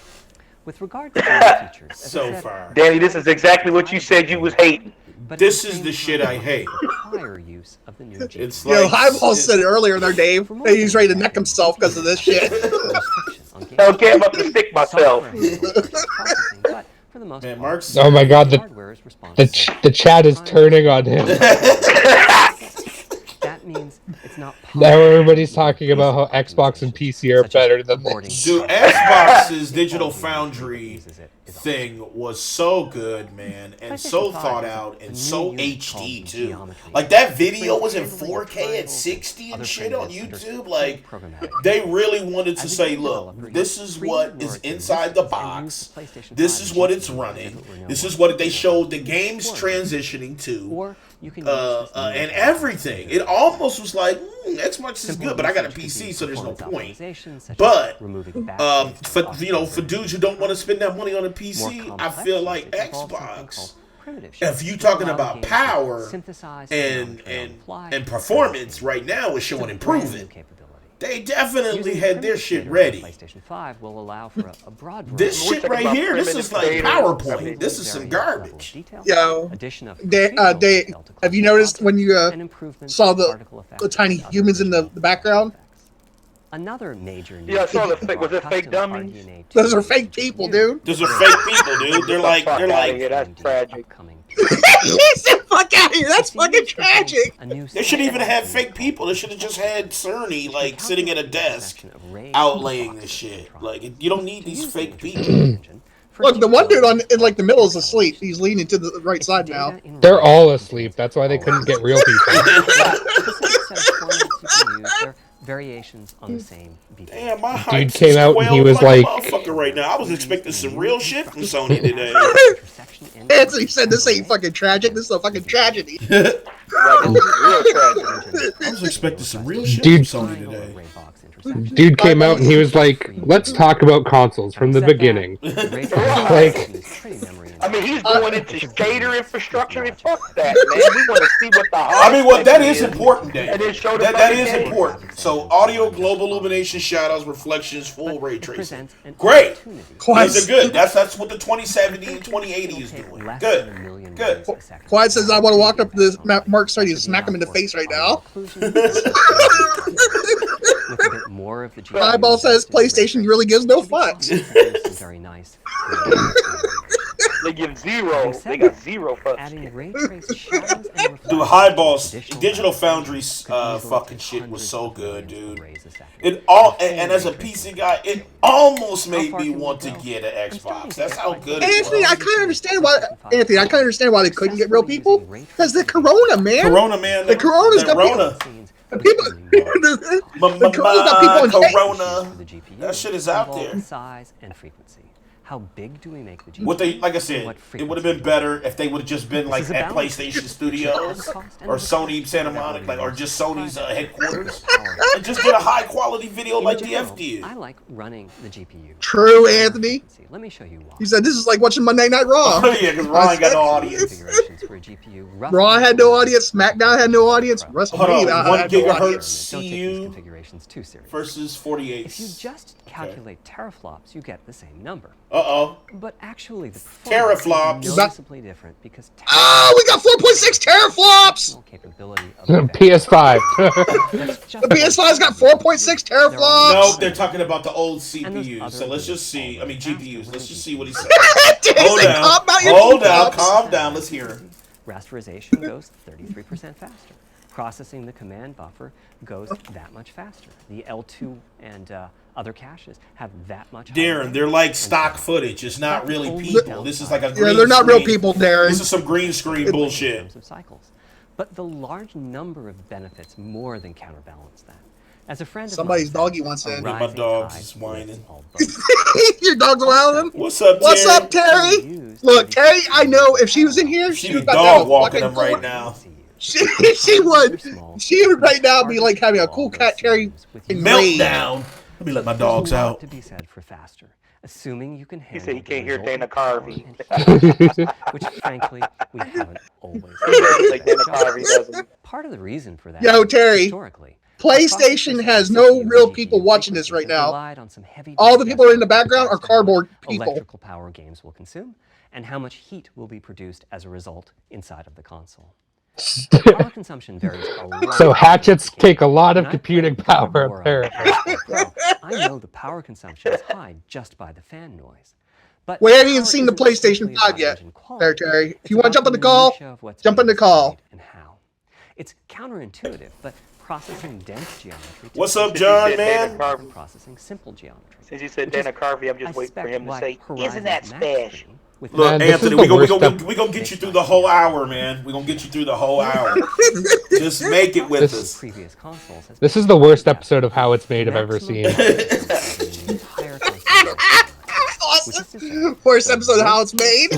With regard to the features, so far, Danny, this is exactly what you said you was hating. This is the shit I hate. Use of the new it's like Highball said it earlier there, Dave. He's ready to neck himself because of this shit. I don't care about the stick myself. Man, Mark's. Oh my God, the chat is turning on him. That means it's not now everybody's talking about how Xbox and PC are better than this. Dude, Xbox's Digital Foundry thing was so good, man, and so thought out, and so HD too. Like that video was in 4K at 60 and shit on YouTube. Like they really wanted to say, look, this is what is inside the box. This is what it's running. This is what they showed the games transitioning to. And everything. It almost was like, Xbox is good, but I got a PC, so there's no point. But for dudes who don't want to spend that money on a PC, I feel like Xbox, if you talking about power and performance right now, is showing improving. They definitely had their shit ready. PlayStation 5 will allow for a broad this shit right here, this is like PowerPoint. This is some garbage. Yo, Dave, have you noticed when you saw the tiny humans in the background? Another major I saw the fake. Was it fake dummies? Those are fake people, dude. Those are fake people, dude. They're like. That's tragic. Get the fuck out of here! That's fucking tragic. They shouldn't even have fake people. They should have just had Cerny like sitting at a desk, outlaying this shit. Like you don't need these fake people. Look, the one dude in like the middle is asleep. He's leaning to the right side now. They're all asleep. That's why they couldn't get real people. Variations on the same beat. Damn, my dude came out and he was like, motherfucker right now. I was expecting some real shit from Sony today. Anthony said this ain't fucking tragic. This is a fucking tragedy. I was expecting some real shit from Sony today. Dude came out and he was like, let's talk about consoles from the beginning. Like, I mean, he's going into skater infrastructure. And fuck that, man. We want to see what the. I mean, what that is important, Dave. That is important. So, audio, global illumination, shadows, reflections, full ray tracing. Great. These are good. That's what the 2070 and 2080 is doing. Good. Good. Quiet says, I want to walk up to this Mark Sturdy and smack him in the face right now. Eyeball says PlayStation really gives no fucks. Very nice. They give zero. They got zero fucks. Dude, Highball's Digital Foundry's fucking shit was so good, dude. It all and as a PC guy, it almost made me want to get an Xbox. That's how good it Anthony, was. I kind of understand why they couldn't get real people. Because the Corona, man. The Corona's got people. The Corona's got people in Corona. That shit is out there. Size and frequency. How big do we make the GPU? What they, like I said, it would have been better if they would have just been like at PlayStation Studios or Sony Santa Monica, like, or just Sony's headquarters, and just get a high quality video like DF did. I like running the GPU. True, Anthony. Let me show you why. He said this is like watching Monday Night Raw. Oh yeah, because Raw ain't got no audience. Raw had no audience. SmackDown had no audience. Hold on, 1 gigahertz CU versus 48. If you just calculate teraflops, you get the same number. But actually, the teraflops is noticeably different because we got 4.6 teraflops. PS5. The PS5's got 4.6 teraflops. No, they're talking about the old CPUs. So let's just see. I mean GPUs. Let's just see what he said. Hold down. Calm down. Let's hear him. Rasterization goes 33% faster. Processing the command buffer goes that much faster. The L2 and other caches have that much higher Darren, rate. they're like And stock so footage. It's not that's really only people. This is like a green Yeah, they're not real screen. people, Darren. This is some green screen in bullshit. terms of cycles. But the large number of benefits more than counterbalance that. As a friend Somebody's of mine doggy wants in. a My rising dog's tide is whining. lifts all boats. Your dog's wilding. What's up, Terry? What's up, Terry? Look, Terry, I know if she was in here, She she be would about dog to walking fucking him right now. She would. She would right now be like having a cool cat Terry enraged. Meltdown. Let me let my dogs There's a lot out. to be said for faster, assuming you can He handle said he the can't hear resultant Dana power Carvey. and heat, which frankly we haven't always. Like Dana Carvey doesn't. Part of the reason for that. Yo, is Terry, historically, PlayStation has no real people watching this right now. All the people in the background are cardboard people. Electrical power games will consume, and how much heat will be produced as a result inside of the console. Power consumption varies a lot. So hatchets take a lot of When I computing played power, War on apparently. PS4 Pro, I know the power consumption is high just by the fan noise. But We haven't even power seen the isn't PlayStation simply 5 about yet. engine quality. There, Terry. If It's you want to jump about in the call, minutia of what's jump in being the call. displayed and how. It's counterintuitive, but processing dense geometry. What's up, John, Dana man? Carvey. Processing simple geometry. Since you said Which is, Dana Carvey, I'm just I waiting for suspect, him to why say, Horizon "Isn't that Max special?" 3 with Look, Man, this Anthony, is we the gonna worst get you through the whole hour, man. We gonna get you through the whole hour. Just make it with us. previous consoles has This is the worst episode of How It's Made I've ever seen. Awesome. Worst episode of How It's Made.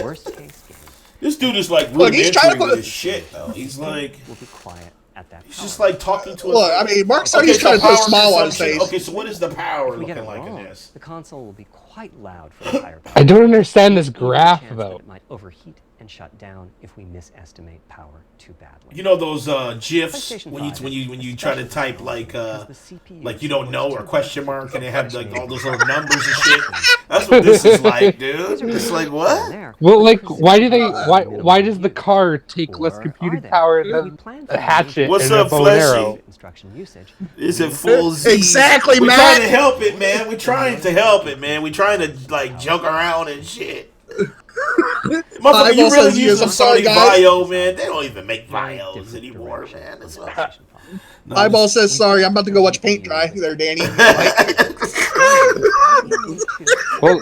Worst case game This dude is like Look, he's trying to rudimentary put with a- his shit, though. He's like, will be quiet at that he's power. just like talking to us. Look, I mean, Mark said Okay, he's trying to put a power smile on his consumption. face. Okay, so what is the power If we get looking it like in wrong, this? the console will be quite loud for the higher power. I don't understand this There's even a graph, chance that though. It might overheat and shut down if we misestimate power too badly. You know those gifs PlayStation when 5 you try to type like because the CPU like you don't know or question mark and they have like Maybe all those little numbers and shit. That's what this is like, dude. It's like what? Well, like, why does the car take less computing power than a hatchet What's and a up, bow and Fleshy? arrow? Instruction usage. Is it full Z? Exactly, We're Matt. trying to help it, man. We're trying to help it, man. We're trying to like joke around and shit. Motherfucker, you Eyeball really says use yes, some I'm sorry, Sony guys. Vio, man. They don't even make Vios anymore, man. It's like, no, Eyeball says, sorry, I'm about to go watch paint dry. There, Danny. Well,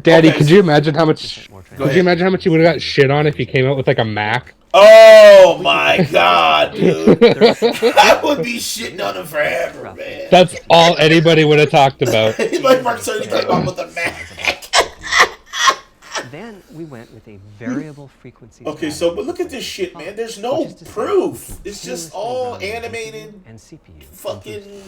Daddy, Okay. could you imagine how much? Go Could ahead. you imagine how much you would have got shit on if you came out with like a Mac? oh my god, dude. I would be shitting on him forever, man. That's all anybody would have talked about. Like Mark Cerny came out with a Mac. Then we went with a variable frequency. Okay, so but look at this shit, man. There's no proof. It's just all animated and CPU fucking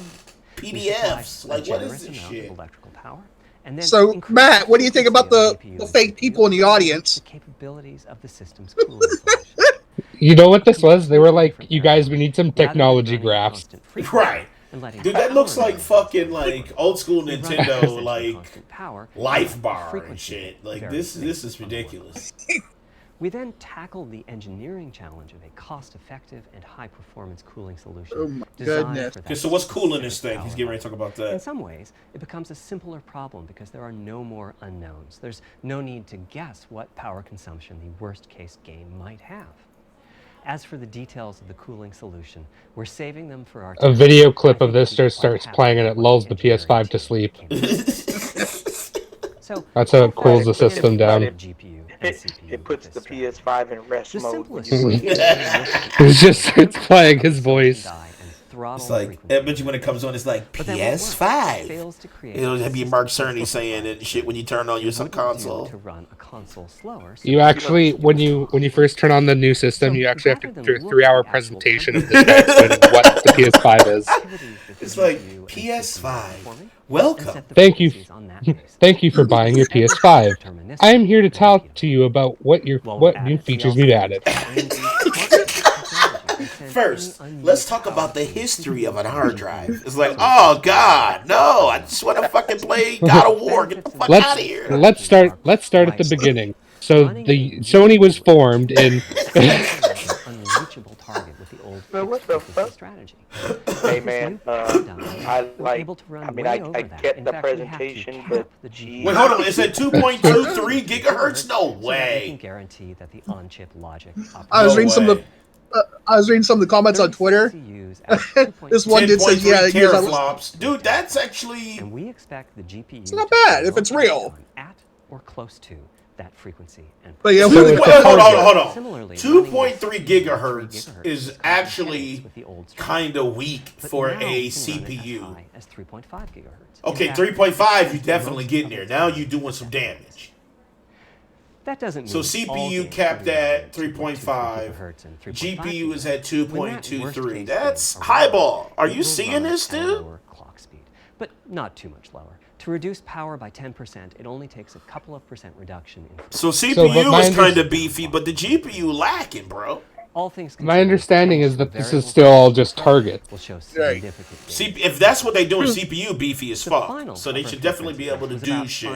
PDFs. Like, what is this shit? Electrical power. And then So, increase Matt, what do you think about the frequency of the GPU fake and people in the CPU audience? The capabilities of the system's cooling solution. You know what this was? They were like, "You guys, we need some technology graphs." Right. Dude, that looks like fucking like old school Nintendo like life bar and shit. Like this is ridiculous. We then tackled the engineering challenge of a cost-effective and high-performance cooling solution Oh my designed goodness. for that Okay, so what's cooling this specific thing? He's power getting ready to talk about In that. some ways, it becomes a simpler problem because there are no more unknowns. There's no need to guess what power consumption the worst-case game might have. As for the details of the cooling solution, we're saving them for our A video clip of this starts playing and it lulls the PS5 to sleep. So That's how it cools the system down. GPU and CPU It puts with the this strategy. PS5 in rest The mode. When simplest you way sleep. It's playing his voice. It's like, I bet you when it comes on, it's like PS5. It'll be Mark Cerny saying it shit when you turn on your console. To run a console slower. So You actually, when you first turn on the new system, you actually have to do a 3-hour presentation of this guy explaining what the PS5 is. It's like PS5. Welcome. Thank you, thank you for buying your PS5. I am here to talk to you about what new features we've added. First, let's talk about the history of a hard drive. It's like, oh god, no! I just want to fucking play God of War. Get the fuck out of here. Let's start at the beginning. So the Sony was formed in. Unreachable target with the old Man, what the fuck? strategy. Hey man, I like. I mean, I get the presentation, but geez. Wait, hold on. Is it 2.23 gigahertz? No So that we can way. guarantee that the on-chip logic I was No reading some of way. the I was reading some of the comments on Twitter. This one did say, yeah, teraflops. Dude, that's actually... And we expect the GPU it's not bad if it's real. At or close to that frequency. And but yeah, hold on. 2.3 gigahertz is actually kind of weak for a CPU. As 3.5 gigahertz. Okay, 3.5, you're definitely getting there. Now you're doing some damage. That doesn't mean so CPU capped at 3.5. GPU is at 2.23. That's highball. Are you seeing this, dude? Clock speed, but not too much lower. To reduce power by 10%, it only takes a couple of percent reduction in. So CPU is kind of beefy, but the GPU lacking, bro. All things my understanding is that this is still all just target. Right. If that's what they do in CPU, beefy as fuck. So they should definitely be able to do shit.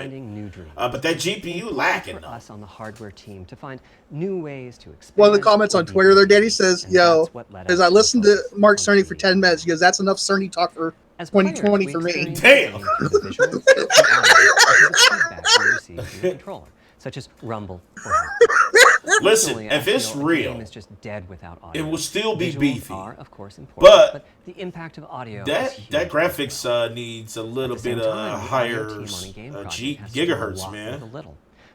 But that GPU lacking though. Us on the hardware team to find new ways to expand. One of the comments on Twitter there, Daddy says, "Yo, as I listened to Mark Cerny for 10 minutes, he goes, that's enough Cerny talk for 2020 for me." Damn. Such as rumble. Listen, if it's real, is just dead without audio. It will still be beefy. Are, of course, important, but the impact of audio that graphics needs a little bit of higher gigahertz, man.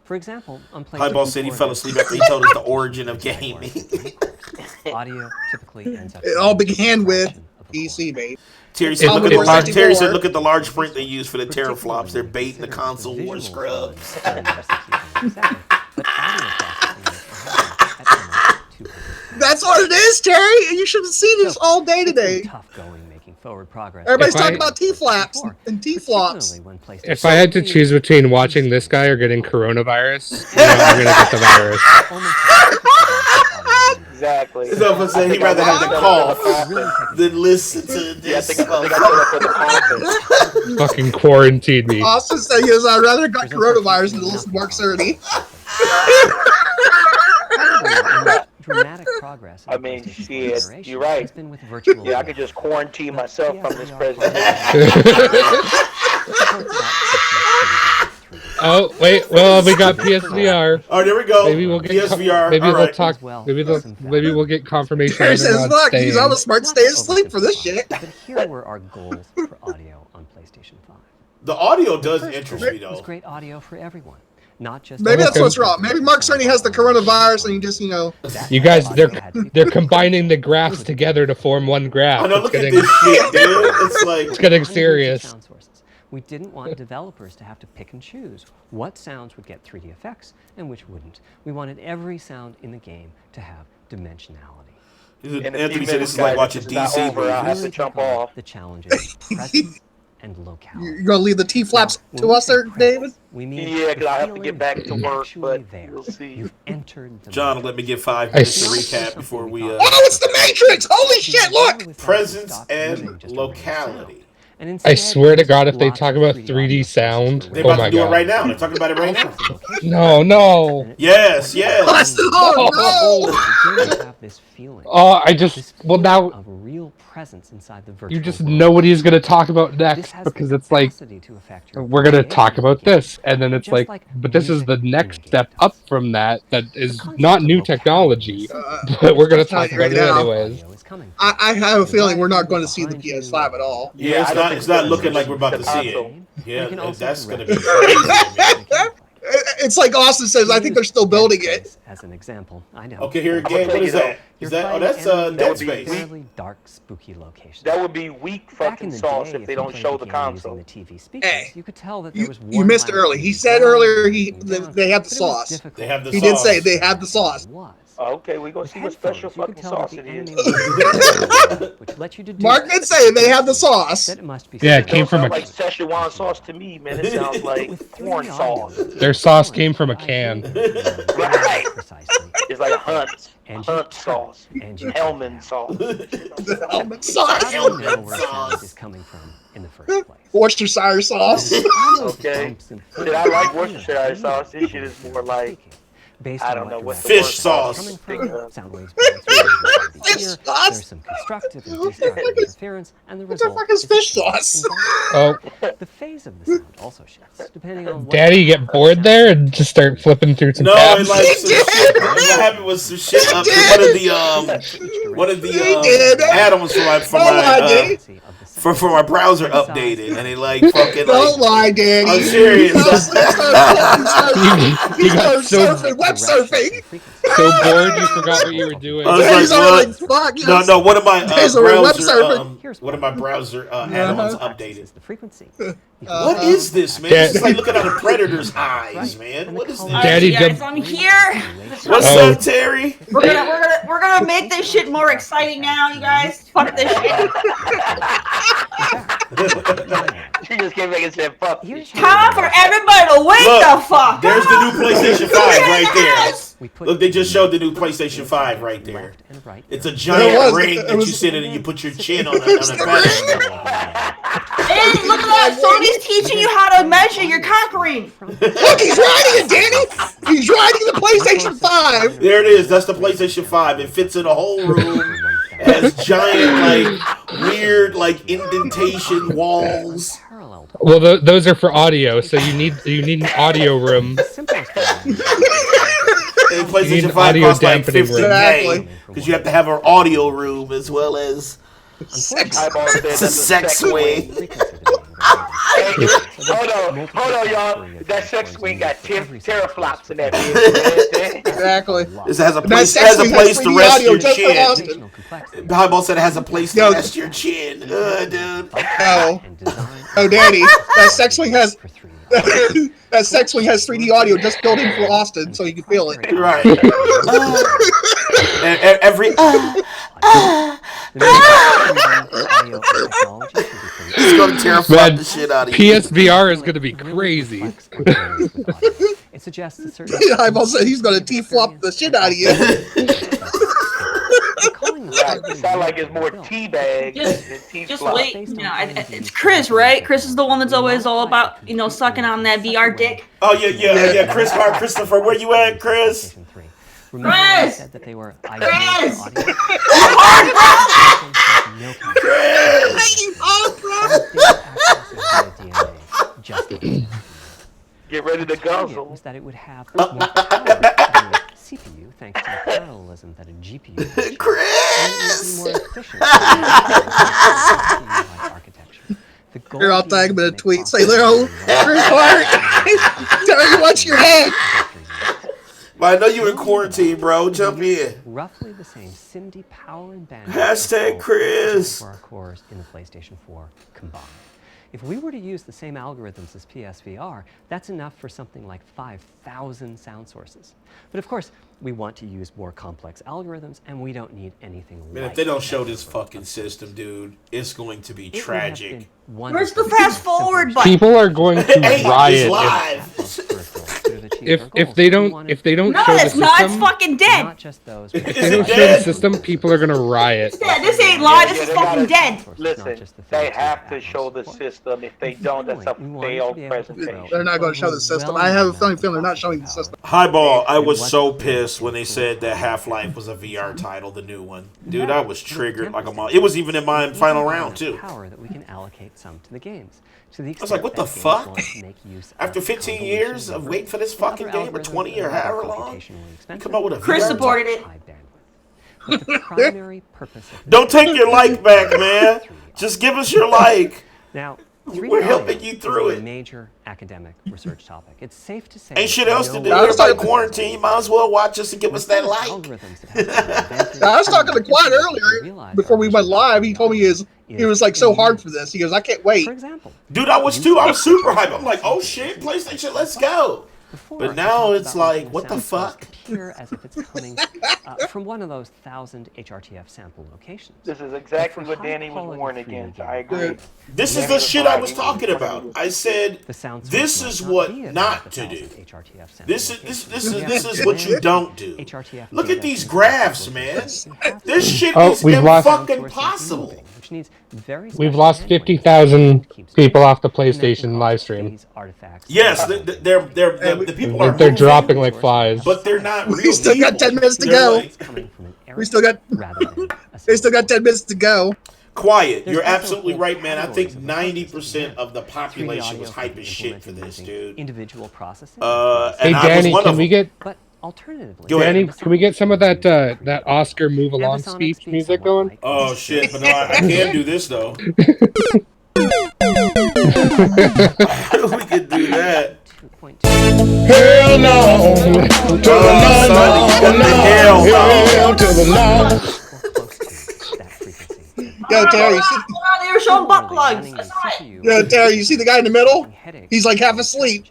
For example, on PlayStation Highball said he fell asleep after he told us the origin of gaming. Audio typically ends up. It all began with PC, babe. Terry said, look at the large print they use for the teraflops. They're baiting the console war scrubs. That's what it is, Terry. You should have seen this all day today. Tough going, making forward progress. Everybody's talking about T-flaps and T-flops. If I had to choose between watching this guy or getting coronavirus, I'm gonna get the virus. Exactly. So say he'd rather have the cough than listen to this. Fucking quarantine me. Austin said, yes, I'd rather got coronavirus than listen to Mark Cerny. Dramatic progress. I mean, shit, you're right. Yeah, I could just quarantine myself from this president. Oh wait, well we got PSVR. Oh, there we go. Maybe we'll get PSVR. Maybe we'll talk. Maybe we'll get confirmation. Terry says, "Fuck, he's almost smart to stay asleep for this shit." But here were our goals for audio on PlayStation 5. The audio does interest me though. It's great audio for everyone. Not just maybe that's what's wrong. Maybe Mark Cerny has the coronavirus and he just, You guys, they're combining the graphs together to form one graph. I know, look at this shit, dude. It's like... It's getting serious. We didn't want developers to have to pick and choose what sounds would get 3D effects and which wouldn't. We wanted every sound in the game to have dimensionality. Anthony said this is like watching DC movies. I have to jump off. The challenges, presence, and locality. You're going to leave the T-flaps to us there, David? Yeah, because I have to get back to work, but we'll see. You've entered the John, let me get 5 minutes to recap before we... Oh, it's the Matrix! Holy shit, look! Presence and locality. I swear to God, if they talk about 3D sound, they're about to do it right now. They're talking about it right now. No. Yes. Oh, I just now. Of real presence inside the virtual you just know what he's gonna talk about next because it's like we're gonna talk about this, and then it's like, but this is the next step up from that. That is not new technology, but we're gonna talk about it anyways. I have a feeling we're not going to see the PS5 at all. Yeah, it's not looking like we're about to see it. Yeah, that's going to be crazy. It's like Austin says, I think they're still building it. As an example, I know. Okay, here again, what is that? Is that? Oh, that's Dead Space. Really dark, spooky location. That would be weak fucking sauce if they don't show the console. The TV speakers, hey, you could tell that there was you missed it early. He said earlier they have the sauce. They have the sauce. He did say they have the sauce. Okay, we're going to see what special fucking sauce it is. Mark did say they have the sauce. Yeah, it came from a... like Szechuan sauce to me, man. It sounds like corn sauce. Their sauce came from a can. Right. It's like Hunt sauce. Hellman sauce. Hellman sauce. Hellman is coming from in the first place. Worcestershire sauce. Okay. Did I like Worcestershire sauce? This shit is more like based I on don't know what the Fish word sauce. coming from sound waves bouncing through the Fish ear. sauce? There's some constructive and destructive interference, and the What the result fuck is a fish change sauce? in volume. Oh, The phase of the sound also shifts depending on what Daddy, type get of bored sound there wave and takes just start place. flipping through some No, and tabs. like He some did. shit. What happened was some shit up to did. one of the He did. add-ons Don't lie, Danny. for my browser updated, and it like fucking Don't like. lie, Danny. I'm serious. He You got started so surfing, web surfing. so bored you forgot what you were doing. I was He's like, already what? like, fuck, No, yes. no. One of my Days are web surfing. browser add-ons updated. The frequency. What is this, man? It's just like looking at a predator's eyes, man. What is this? Daddy, Alright, guys, jump- I'm here. What's Oh. up, Terry? We're gonna make this shit more exciting now, you guys. Fuck this shit. She just came back and said, fuck you. Time for everybody to wake Look, the fuck there's the new up. PlayStation 5 right there. We put Look, they just showed the new PlayStation 5 right there. left and right It's a It giant was- ring it that you was- sit in and you put your chin on a pedestal. Hey, look at that. Sony's teaching you how to measure your conquering. Look, he's riding it, Danny. He's riding the PlayStation 5. There it is. That's the PlayStation 5. It fits in a whole room. It has giant, like, weird, like, indentation walls. parallel to Well, those are for audio, so you need an audio room. the simplest And You PlayStation need 5 audio costs like dampening room. Exactly. because you have to have an audio room as well as Eyeball said that's a sex swing. Hey, hold on, y'all. That sex swing got teraflops in that bitch. Exactly. This has a That place, sex has a swing place has to 3D rest audio your just for chin. Austin. Highball said it has a place to Yo. rest your chin. Dude. Oh, oh, Danny, that sex swing has that sex swing has 3D audio just built in for Austin, so you can feel it. Right. Every it's gonna teraflop Man, the shit out of you. PSVR is gonna be crazy. It suggests a certain Eyeball said he's gonna T-flop the shit out of you. Right, it sound like it's more teabag than tea Just flop. wait. You know, it's Chris, right? Chris is the one that's always all about, sucking on that VR dick. Oh yeah. Christopher, where you at, Chris? Remember when I Chris! said that they were Chris! Get ready to It guzzle. was that it would have more power than a CPU thanks to the parallelism that a GPU would achieve. And it would be more efficient than CPU-like architecture. The goal Here, I'll here tag him in a is to tweet. make Say, little Chris Hart, tell you what's your head. Well, I know you in quarantine, bro. Jump in. roughly the same SIMD power and bandwidth Hashtag as Chris. for our cores in the PlayStation 4 combined. If we were to use the same algorithms as PSVR, that's enough for something like 5,000 sound sources. But of course, we want to use more complex algorithms, and we don't need anything Man, like if they don't show that this for fucking updates. system, dude, it's going to be It would have tragic. been Where's the wonderful fast to forward simply button? People are going to Hey, riot it's live. if they don't No, show the it's not. It's system. fucking dead. Not just those. If Is they it don't show the dead? system, people are gonna riot. Yeah, this ain't live. This Yeah, is they fucking gotta- dead. Listen, they have to show the system. If they don't, that's a failed presentation. They're not going to show the system. I have a funny feeling they're not showing the system. Highball, I was so pissed when they said that Half-Life was a VR title, the new one. Dude, I was triggered like a mom. It was even in my final round, too. Power that we can allocate some to the games. To the I was like, extent what the that games fuck? want to make use After of 15 convolution years of numbers waiting for this and fucking other game, or algorithms 20 that or are however long, computationally expensive, come up with a Chris VR supported title. it. high bandwidth. But the primary purpose of Don't take your like back, man. Just give us your like. Now, We're helping you through is a it. major academic research topic. It's safe to say Ain't shit else to do. I was Everybody talking- quarantine. You might as well watch us and give us that like. I was talking to Quad earlier before we went live. He told me he was like so hard for this. He goes, I can't wait. For example, Dude, I was too. I was super hyped. I'm like, oh shit, PlayStation, let's go. before, But I now talked it's about like, making what the sound source fuck? appear as if it's coming from one of those 1,000 HRTF sample locations. This is exactly what Danny was warned against. I agree. This is the shit I was talking about. I said, The sound source this might is not what be as not if to it's do. 1,000 HRTF sample This locations. is what you don't do. HRTF Look data at these can graphs, be man. processed. You have This to shit Oh, is we've lost- fucking possible. which needs very We've special lost handling 50,000 that keeps people off the and that can PlayStation live cause stream. these artifacts Yes, to the people are They're moving, dropping like flies. but they're not real We still got people. 10 minutes to They're go. like- coming from an We still got. rather than a They still got 10 minutes to go. Quiet. There's You're also absolutely whole right, man. I think categories of 90% of the 3D population was audio can hype be as shit for implemented this, using dude. individual processing. Hey And I was Danny, one can of we them. get But alternatively, Go ahead. Danny? Can we get some of that that Oscar move along Episonic speech speaks music somewhat going? like Oh this. shit! But no, I can do this though. We can do that. 2.2. Hell no. To the no, Sonny, no, hell no. hell to the no. Or close to that frequency. Yo, Terry, you see, They were showing butt Similarly, plugs. running I the saw it. CPU yo, Terry, you see the guy in the middle? headaches He's like half and asleep.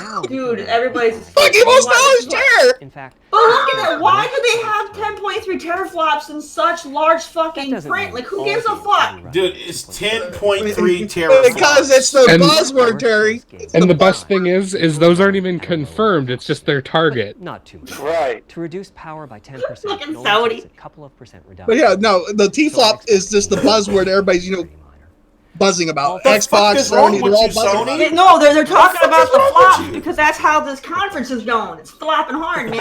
Now we Dude, can- everybody's Fuck, he almost fell his chair. In fact, But look at that. Why do they have 10.3 teraflops in such large fucking doesn't print? mean Like, who all gives a games fuck? can be run Dude, at it's 10.3. 10.3 Because it's the And- buzzword, Terry. And the best thing is those aren't even confirmed. It's just their target. Not too much. Right. To reduce power by 10%, Fucking it only Saudi. takes a couple of percent reduction. But yeah, no, the T-flop is just the buzzword everybody's, you know, Pretty minor. buzzing about. The fuck Xbox, is wrong Sony, with they're all you, buzzing Sony? about it. No, they're talking fuck about is the wrong with flops you? because that's how this conference is going. It's flopping hard, man.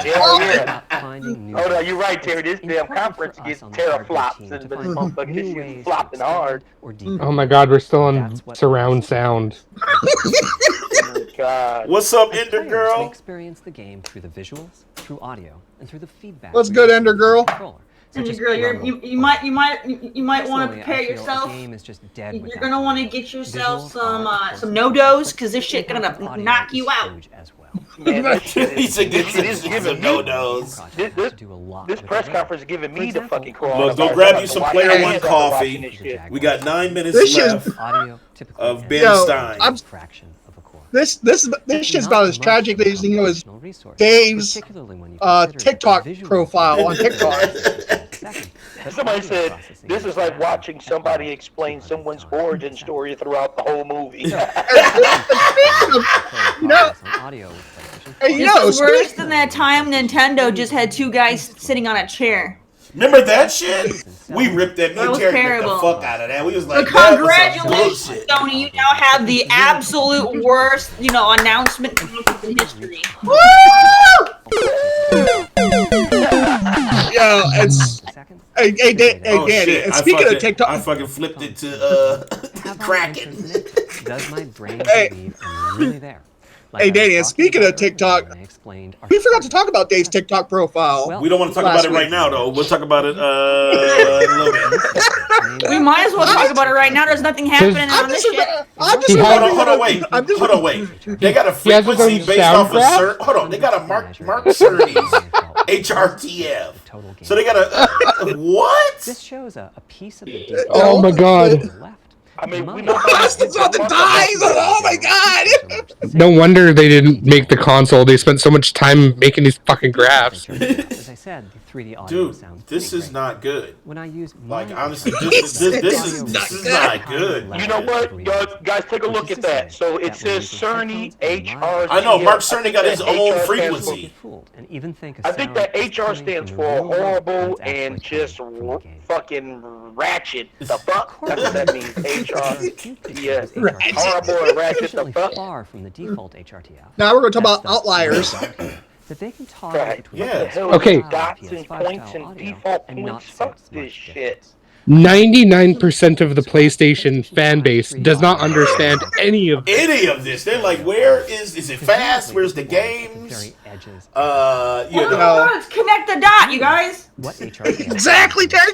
Yeah. About finding new Oh no, you're right, Terry. This It's damn important conference for gets us on the hardware teraflops team and to this find motherfucker, this new shit ways is to flopping hard. expand or decode. Oh my god, we're still on That's what surround makes it sound. Oh, God. What's up, As Ender players, Girl? they experience the game through the visuals, through audio, and through the feedback. What's we good, get Ender from the Girl? controller, such And as girl, rumble you or might Personally, want to I prepare feel yourself. a game is just dead You're without gonna want to audio. get yourself Visuals some are no-dos but because this the shit impact of gonna audio knock is you out. huge as well. Man, that shit He is, said it is some giving me, no-nos. this, Has to do a lot this with press the conference is giving me the example, fucking Look, coronavirus. go grab I'm you about some to Player watch One it after watching coffee. this shit. We got 9 minutes This shit- left. Audio typically Of ends Ben at Stein. a I'm- fraction of a quarter. This shit's about as tragic as, you know, as Computational resource, Dave's particularly when you consider the TikTok visual profile on features TikTok. of the second. But Somebody audio said, processing this is like fast watching at somebody about explain 200 someone's times per origin second. story throughout the whole movie. You know, hey, you This know, is worse than that time Nintendo just had two guys sitting on a chair. Remember that shit? We ripped that. Me That and was Terry ripped the terrible. fuck out of that. We was So like, that was some congratulations, bullshit. Sony. You now have the absolute worst, announcement conference in history. Woo! yo, it's hey, Oh Danny. shit! And speaking of TikTok, I fucking flipped it to Kraken. Does my brain Hey. believe I'm really there? Like Hey, I was Danny, and talking speaking about of TikTok, earlier when I explained our we forgot to target. talk about Dave's TikTok profile. Well, We don't want to talk Last about it right week. now, though. We'll talk about it in a little bit. We might as well talk about it right now. There's nothing happening I'm on this just, shit. I'm just He has- Hold on, wait. I'm just, Hold on, wait. They got a He has his frequency own based sound off of graph? Hold on, they got a Mark Cerny's HRTF. So they got a what? This shows a piece of the default Oh my god. to the left. I mean, we Mine know Bastards on the dies! Oh my god! No wonder they didn't make the console. They spent so much time making these fucking graphs. As I said, the 3D audio Dude, sounds this pretty is great. not good. When I use Like, my honestly, HRTF, this is audio not good. You know what, guys, take a look at that. So it says Cerny HRTF. I know, Mark Cerny got his That own HR stands frequency. And even think a I think sound that is HR coming stands from the for real world horrible when it's and actually just coming from the game. fucking ratchet. The fuck? That's what that means. HR. Yes. Horrible and ratchet. The Sufficiently fuck? far from the default HRTF. Now we're going to talk about That's the outliers. that they can toggle Right. between Yeah. PS5 Hell, Okay. dots PS5 and points style and audio default and not points. Fuck sense this much shit. difference. 99% of the PlayStation fan base does not understand any of this. Any of this. They're like, where is it fast? Where's the games? You know. Let's connect the dot, you guys. What HRTF? Exactly, Terry.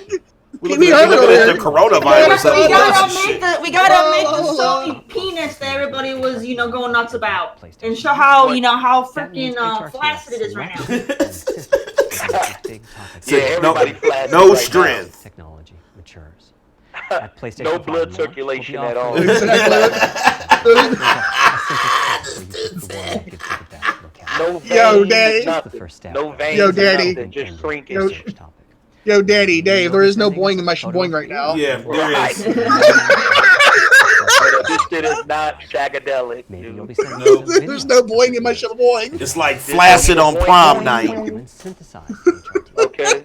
We Keep me looking hungry at over the here. coronavirus and We all gotta this make shit. the Sony penis that everybody was, going nuts about, and show how, how freaking flaccid it is right now. Yeah, everybody flashes No right strength. Technology matures. At PlayStation No 5 blood launch, circulation we'll be at all. offering No veins, Yo, Daddy. nothing. No veins, Yo, Daddy. nothing, just shrinking. Yo, Yo, Daddy, Dave, there is no boing in my shaboing right now. Yeah, there Right. is. This shit is not shagadelic, Maybe you'll dude. be sending No. some There's no boing in my shaboing. It's like flaccid on prom night. and synthesize HRTF. Okay?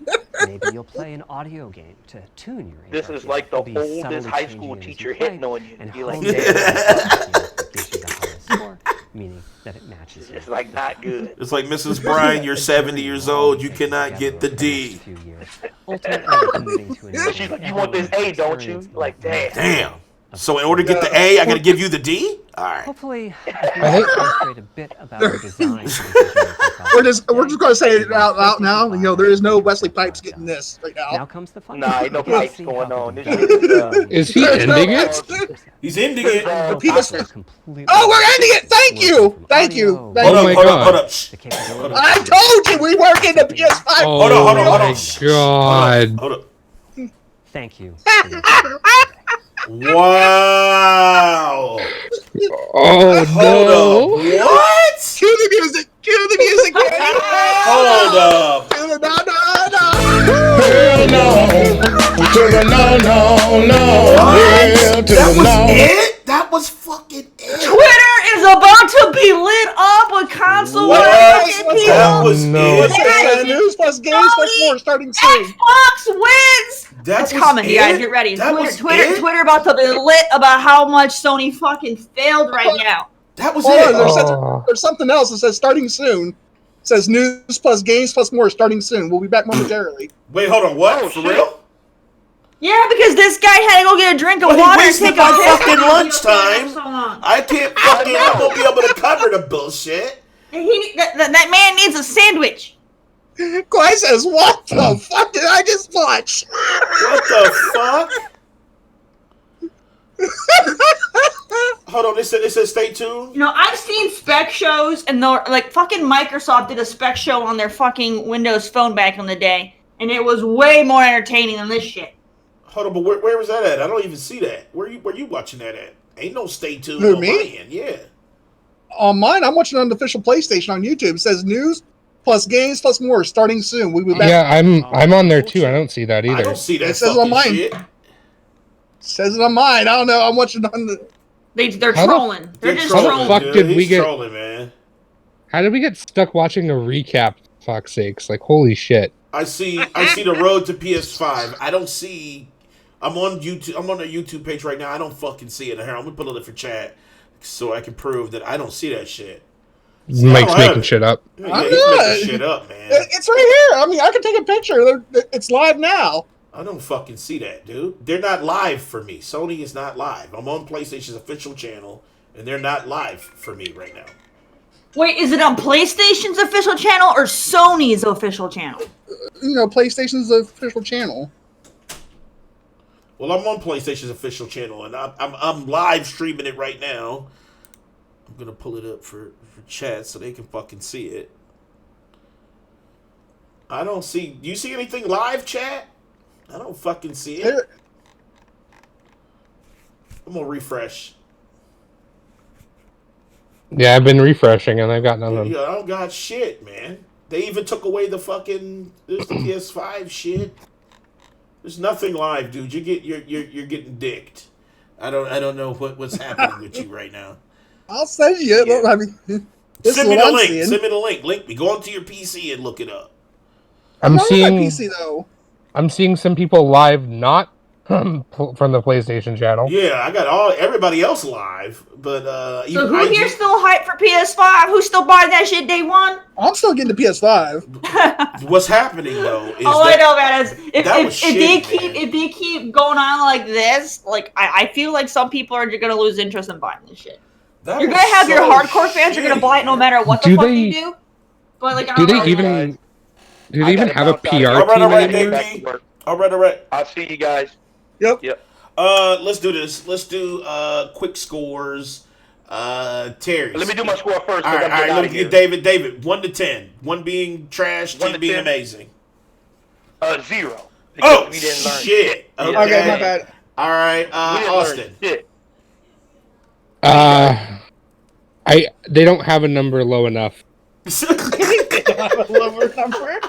Maybe you'll play an audio game to tune your This is like the oldest high school teacher hitting on you. And Be like, home that gives you the highest score, meaning that it matches you. it's like not good. It's like Mrs. Bryan, you're 70 years old, you cannot get the D. You want this A, don't you? Like, damn. Damn. So in order to get the A, I gotta give you the D? Alright. Hopefully, I can demonstrate a bit about the design. We're just gonna say it out now. You know, there is no Wesley Pipes getting this right now. Now comes the fun. Nah, ain't no pipes going on. This Is he ending it? He's ending it. Oh, we're ending it! Thank you! Thank you! Hold Thank up, you! hold up, hold up. Shh. I told you we weren't getting the PS5! Oh Hold on, hold my on. god. Hold up. Thank you. Wow. Oh Hold no. up. What? Cue the music! Cue the music! Hold up. No, no, no! Hell no. To the no. Hell to That the was no. it? That was fucking it. Twitter is about to be lit up with console What? fucking That people. was no. it. News plus games plus more starting soon. Xbox wins. That It's was coming, you guys. it? Get ready. That was Twitter it? about to be lit about how much Sony fucking failed right now. That was Hold on, it. there's something else that says starting soon. It says news plus games plus more starting soon. We'll be back momentarily. Wait, hold on. What? Oh, For shit. real? Yeah, because this guy had to go get a drink of But he water and wasted take a my piss. fucking lunchtime. So long. I can't fucking. I won't be able to cover the bullshit. That man needs a sandwich. Clay says, "What the fuck did I just watch?" What the fuck? Hold on. It says stay tuned. You know, I've seen spec shows, and like fucking Microsoft did a spec show on their fucking Windows Phone back in the day, and it was way more entertaining than this shit. Hold on, but where was that at? I don't even see that. Where you watching that at? Ain't no stay tuned Who, on me? my end. Yeah. On mine, I'm watching on the official PlayStation on YouTube. It says news plus games plus more starting soon. We'll be back. Yeah, I'm on there too. I don't see that I either. don't see that It says fucking on mine. shit. Says it on mine. I don't know. I'm watching on the. They're How the- trolling. They're just How the trolling. fuck dude. did He's we get- trolling, man. How did we get stuck watching a recap? Fuck's sakes! Like holy shit. I see the road to PS5. I don't see. I'm on YouTube. I'm on the YouTube page right now. I don't fucking see it. Here, I'm gonna put it for chat so I can prove that I don't see that shit. Mike's have making it. shit up. Yeah, I'm he's not. making shit up, man. It's right here. I mean, I can take a picture. It's live now. I don't fucking see that, dude. They're not live for me. Sony is not live. I'm on PlayStation's official channel, and they're not live for me right now. Wait, is it on PlayStation's official channel or Sony's official channel? You know, PlayStation's official channel. Well, I'm on PlayStation's official channel, and I'm live streaming it right now. I'm gonna pull it up for chat so they can fucking see it. I don't see. Do you see anything live, chat? I don't fucking see it. There, I'm gonna refresh. Yeah, I've been refreshing and I've got nothing. Yeah, I don't got shit, man. They even took away the fucking there's the PS5 shit. There's nothing live, dude. You're getting dicked. I don't know what's happening with you right now. I'll send you it. Yeah. I mean, this Send is me what the I'm link. seeing. Send me the link. Link me. Go onto your PC and look it up. I'm Not on my seeing PC though. I'm seeing some people live not from the PlayStation channel. Yeah, I got everybody else live, but So who here's still hyped for PS5? Who's still buying that shit day one? I'm still getting the PS5. what's happening though is All I know, man, is that was if they shitty, man. if they keep going on like this, like I feel like some people are gonna lose interest in buying this shit. that You're was gonna have your so hardcore fans are gonna shitty, buy it no man. matter what the Do fuck they- you do. But like, I Do don't they know. even do I they even gotta have a bounce out. PR Alright, team alright, anymore? Back to work. All right. I'll see you guys. Yep. Yep. Let's do this. Let's do quick scores. Terry. Let me do my score first. All right. Let me get David. David, 1 to 10. 1 being trash, 1 10 to being 10. amazing. 0. Oh We didn't learn shit. Yeah. Okay. Okay, my bad. All right. We didn't Austin. learn shit. They don't have a number low enough. Lower number.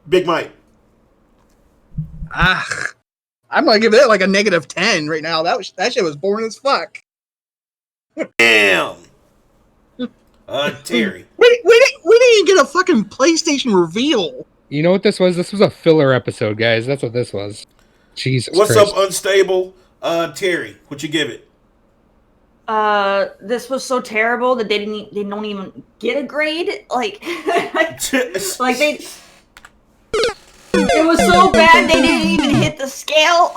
Big Mike. I'm gonna give it like a -10 right now. That shit was boring as fuck. Damn. Terry. We didn't even get a fucking PlayStation reveal. You know what this was? This was a filler episode, guys. That's what this was. Jesus What's Christ. up, Unstable? Terry, what you give it? This was so terrible that they don't even get a grade. Like, like they. It was so bad they didn't even hit the scale.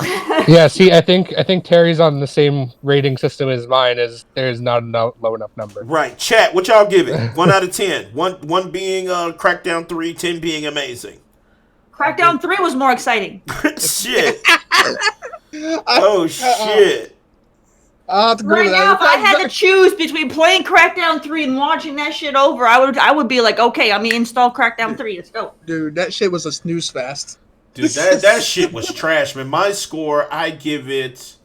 Yeah, see, I think Terry's on the same rating system as mine. Is there's not a low enough number. Right, chat. What y'all give it? 1 out of 10. One being Crackdown 3, 10 being amazing. Crackdown 3 was more exciting. Shit. Oh shit. Right now, if I had to choose between playing Crackdown 3 and watching that shit over, I would be like, okay, I'm gonna install Crackdown 3. Let's go. Dude, that shit was a snooze fest. Dude, that shit was trash, man. My score, I give it.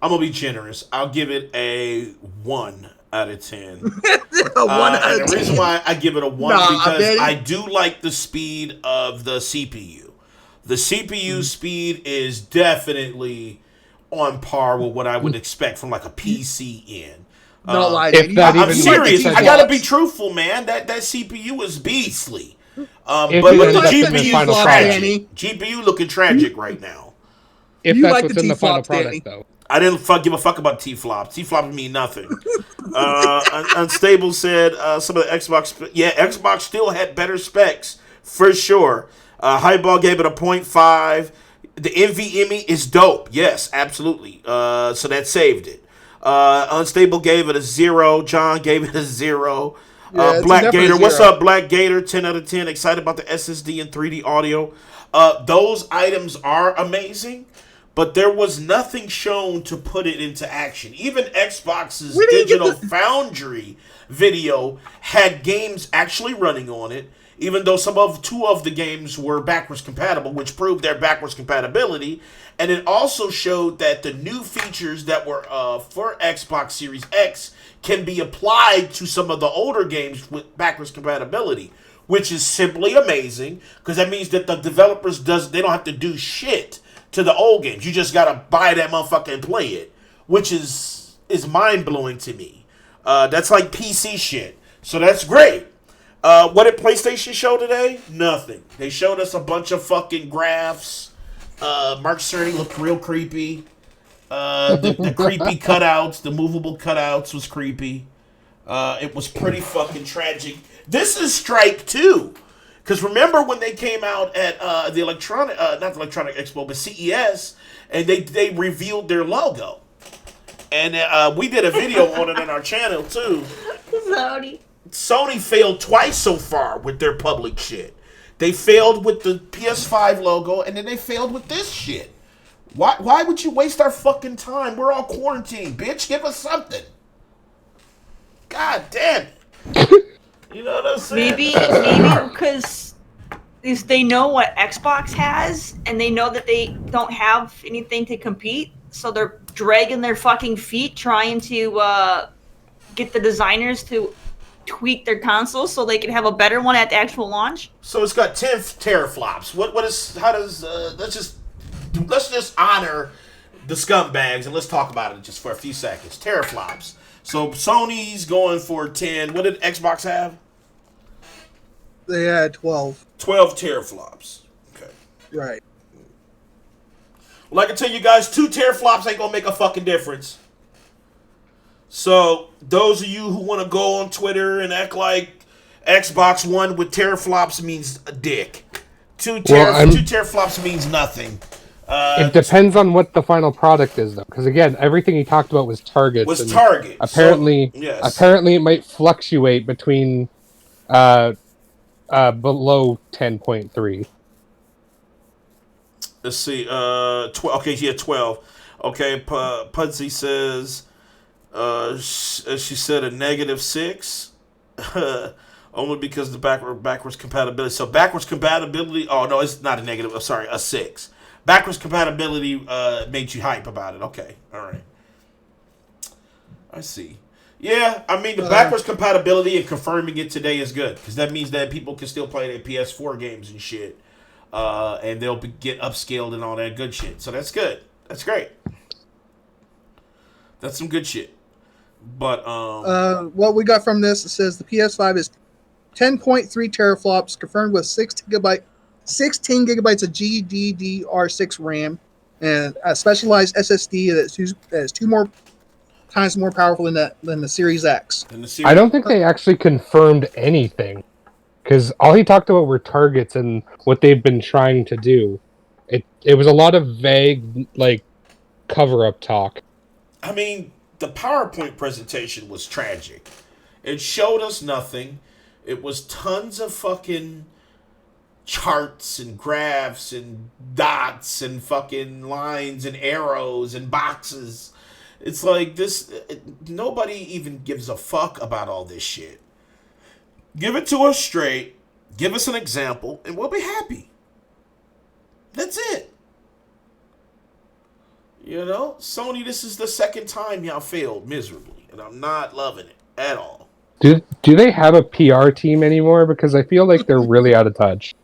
I'm gonna be generous. I'll give it a 1 out of 10. 1 out of 10. And the reason why I give it a 1 because I do like the speed of the CPU. The CPU speed is definitely on par with what I would expect from like a PC in. Not like I'm serious. I gotta be truthful, man. That CPU is beastly. But the GPU is tragic. GPU looking tragic right now. If that's what's in the final product, though. I didn't give a fuck about T-flops. T-flops mean nothing. Unstable said some of the Xbox... Yeah, Xbox still had better specs, for sure. Highball gave it a 0.5. The NVMe is dope. Yes, absolutely. So that saved it. Unstable gave it a 0. John gave it a 0. Black Gator, what's up, Black Gator? 10 out of 10. Excited about the SSD and 3D audio. Those items are amazing, but there was nothing shown to put it into action. Even Xbox's Digital Foundry video had games actually running on it, even though two of the games were backwards compatible, which proved their backwards compatibility. And it also showed that the new features that were for Xbox Series X can be applied to some of the older games with backwards compatibility, which is simply amazing, because that means that the developers they don't have to do shit to the old games. You just gotta buy that motherfucker and play it, which is mind-blowing to me. That's like PC shit. So that's great. What did PlayStation show today? Nothing. They showed us a bunch of fucking graphs. Mark Cerny looked real creepy. The creepy cutouts, the movable cutouts was creepy. It was pretty fucking tragic. This is Strike 2. Because remember when they came out at not the Electronic Expo, but CES, and they revealed their logo. And we did a video on it on our channel, too. Sony failed twice so far with their public shit. They failed with the PS5 logo, and then they failed with this shit. Why would you waste our fucking time? We're all quarantined, bitch. Give us something. God damn it. You know what I'm saying? Maybe because they know what Xbox has, and they know that they don't have anything to compete, so they're dragging their fucking feet trying to get the designers to tweak their consoles so they can have a better one at the actual launch. So it's got 10 teraflops. Let's just honor the scumbags and let's talk about it just for a few seconds. Teraflops. So Sony's going for 10. What did Xbox have? They had 12. 12 teraflops. Okay. Right. Well, I can tell you guys, 2 teraflops ain't gonna make a fucking difference. So those of you who want to go on Twitter and act like Xbox One with teraflops means a dick. 2 teraflops means nothing. It depends on what the final product is, though, because again, everything he talked about was targets. Apparently, apparently, it might fluctuate between below 10.3. Let's see. 12. Okay, yeah, 12. Okay, Pudsey says. She said a -6. Only because the backwards compatibility. So backwards compatibility. Oh no, it's not a negative. I'm sorry, a 6. Backwards compatibility made you hype about it. Okay, all right. I see. Yeah, I mean the backwards compatibility and confirming it today is good because that means that people can still play their PS4 games and shit, and they'll get upscaled and all that good shit. So that's good. That's great. That's some good shit. But what we got from this, it says the PS5 is 10.3 teraflops, confirmed with 6 gigabyte 16 gigabytes of GDDR6 RAM, and a specialized SSD that is 2 more times more powerful than the Series X. I don't think they actually confirmed anything, because all he talked about were targets and what they've been trying to do. It was a lot of vague, like, cover-up talk. I mean, the PowerPoint presentation was tragic. It showed us nothing. It was tons of fucking charts and graphs and dots and fucking lines and arrows and boxes. It's like this. Nobody even gives a fuck about all this shit. Give it to us straight. Give us an example, and we'll be happy. That's it. You know, Sony, this is the second time y'all failed miserably, and I'm not loving it at all. Do they have a PR team anymore? Because I feel like they're really out of touch.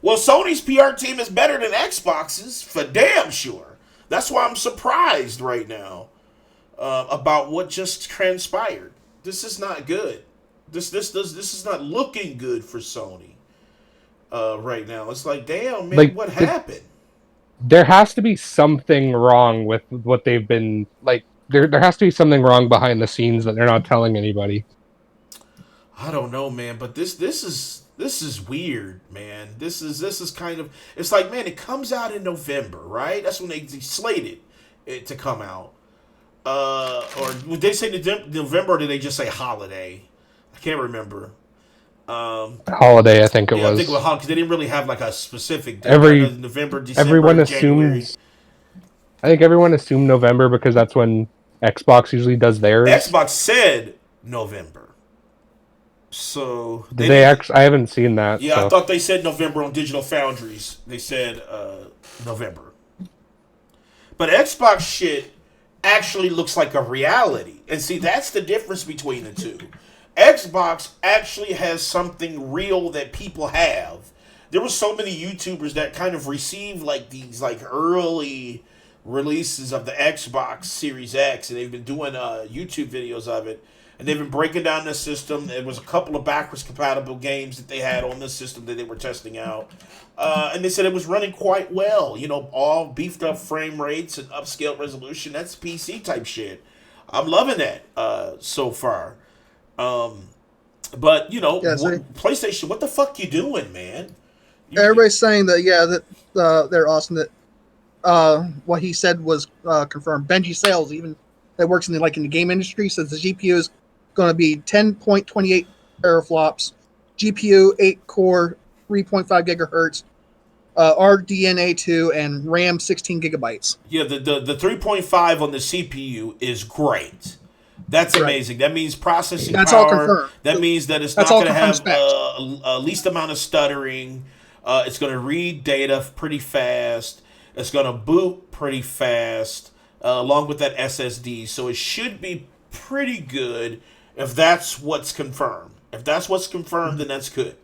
Well, Sony's PR team is better than Xbox's, for damn sure. That's why I'm surprised right now about what just transpired. This is not good. This is not looking good for Sony right now. It's like, damn, man, Like, what happened? There has to be something wrong with what they've been like. There has to be something wrong behind the scenes that they're not telling anybody. I don't know, man, but this is weird, man. This is kind of, it's like, man, it comes out in November, right? That's when they slated it to come out. Or would they say November, or did they just say holiday? I can't remember. Holiday, I think it was. I think it was because they didn't really have like a specific date. November, December, everyone January. assumed. I think everyone assumed November because that's when Xbox usually does theirs. Xbox said November. So Did they actually? I haven't seen that. Yeah, so. I thought they said November on Digital Foundries. They said November. But Xbox shit actually looks like a reality. And see, that's the difference between the two. Xbox actually has something real that people have. There were so many YouTubers that kind of received like these like early releases of the Xbox Series X, and they've been doing YouTube videos of it, and they've been breaking down the system. There was a couple of backwards compatible games that they had on the system that they were testing out, and they said it was running quite well. You know, all beefed up frame rates and upscaled resolution. That's PC type shit. I'm loving that so far. But you know, PlayStation, what the fuck you doing, man? Everybody's saying that they're awesome. That what he said was confirmed. Benji Sales, even that works in the game industry, says the GPU is going to be 10.28 teraflops, GPU 8-core, 3.5 gigahertz, RDNA2, and RAM 16 gigabytes. Yeah, the 3.5 on the CPU is great. That's amazing. That means processing That's power. All confirmed. That means that it's not going to have least amount of stuttering. It's going to read data pretty fast. It's going to boot pretty fast, along with that SSD. So it should be pretty good if that's what's confirmed. If that's what's confirmed, then that's good.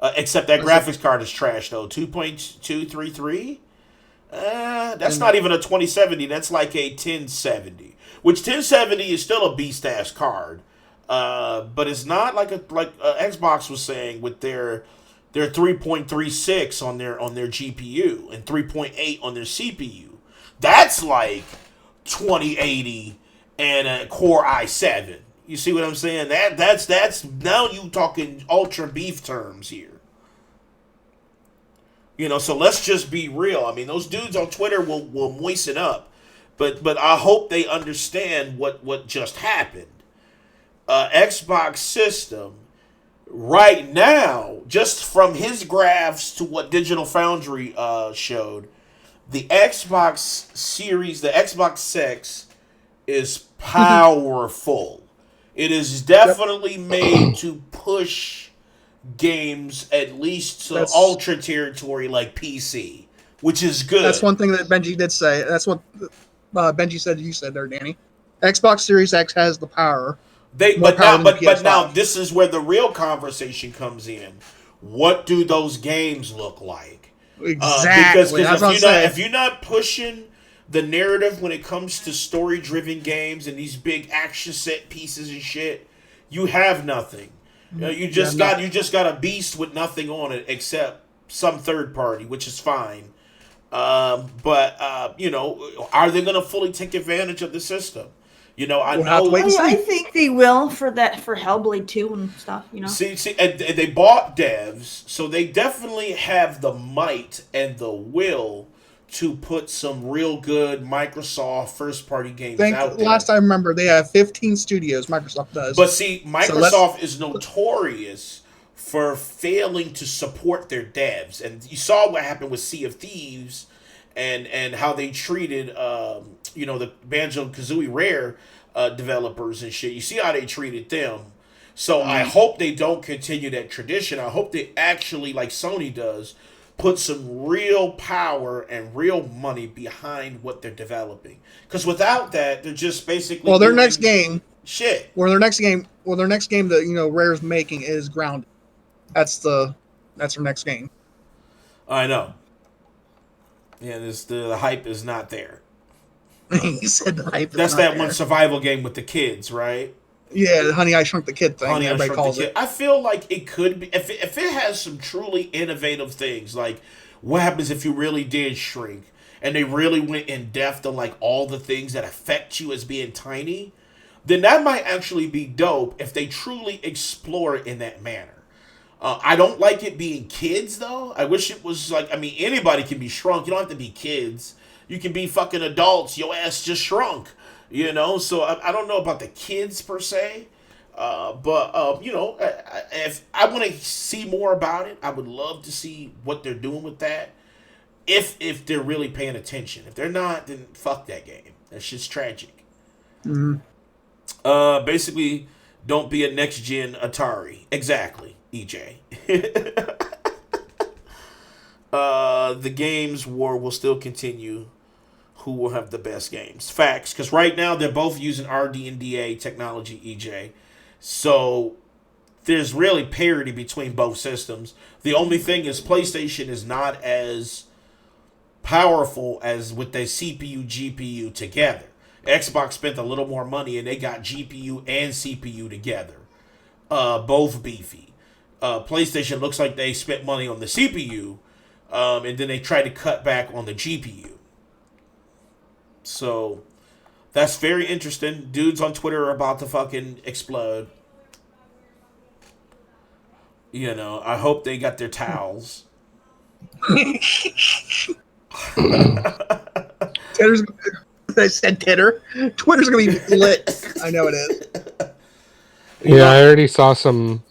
Except that graphics card is trash, though. 2.233? That's not even a 2070. That's like a 1070. Which 1070 is still a beast-ass card. But it's not like Xbox was saying with their 3.36 on their GPU and 3.8 on their CPU. That's like 2080 and a Core i7. You see what I'm saying? That's now you talking ultra beef terms here. You know, so let's just be real. I mean, those dudes on Twitter will moisten up, but I hope they understand what just happened. Xbox system. Right now, just from his graphs to what Digital Foundry showed, the Xbox Series, the Xbox X, is powerful. It is definitely made to push games at least to ultra territory like PC, which is good. That's one thing that Benji did say. That's what Benji said you said there, Danny. Xbox Series X has the power. But now this is where the real conversation comes in. What do those games look like? Exactly. Because if you're not pushing the narrative when it comes to story-driven games and these big action set pieces and shit, you have nothing. You just got a beast with nothing on it except some third party, which is fine. But you know, are they going to fully take advantage of the system? You know, I know. I think they will for Hellblade 2 and stuff. You know. See, and they bought devs, so they definitely have the might and the will to put some real good Microsoft first-party games out there. Last I remember, they have 15 studios. Microsoft does. But see, Microsoft is notorious for failing to support their devs, and you saw what happened with Sea of Thieves, and how they treated you know, the Banjo-Kazooie Rare developers and shit. You see how they treated them. So I hope they don't continue that tradition. I hope they actually, like Sony does, put some real power and real money behind what they're developing. Because without that, they're just basically their next game shit. Their next game that, you know, Rare's making is Grounded. That's their next game. I know. Yeah, the hype is not there. You said the hype. That's that one survival game with the kids, right? Yeah, the Honey, I Shrunk the Kid thing. Honey, everybody calls it. I feel like it could be if it has some truly innovative things, like what happens if you really did shrink and they really went in depth on like all the things that affect you as being tiny, then that might actually be dope if they truly explore it in that manner. I don't like it being kids though. I wish it was like, I mean, anybody can be shrunk. You don't have to be kids. You can be fucking adults. Your ass just shrunk. You know, so I don't know about the kids per se, but you know, if I want to see more about it, I would love to see what they're doing with that. If they're really paying attention, if they're not, then fuck that game. That shit's tragic. Mm-hmm. Basically, don't be a next gen Atari. Exactly, EJ. The games war will still continue. Who will have the best games? Facts, because right now they're both using RDNDA technology, EJ. So there's really parity between both systems. The only thing is PlayStation is not as powerful as with their CPU, GPU together. Xbox spent a little more money and they got GPU and CPU together. Both beefy. PlayStation looks like they spent money on the CPU and then they tried to cut back on the GPU. So, that's very interesting. Dudes on Twitter are about to fucking explode. You know, I hope they got their towels. I said Titter. Twitter's gonna be lit. I know it is. Yeah, I already saw some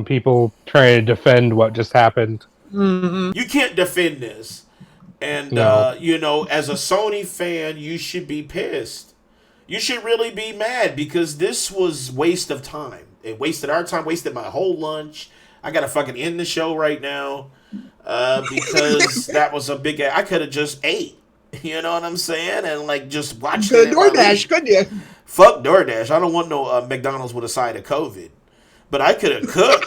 people trying to defend what just happened. Mm-hmm. You can't defend this. And, No. you know, as a Sony fan, you should be pissed. You should really be mad because this was waste of time. It wasted our time, wasted my whole lunch. I got to fucking end the show right now because that was a big... I could have just ate. You know what I'm saying? And, like, just watched it. DoorDash, couldn't you? Fuck DoorDash. I don't want no McDonald's with a side of COVID. But I could have cooked.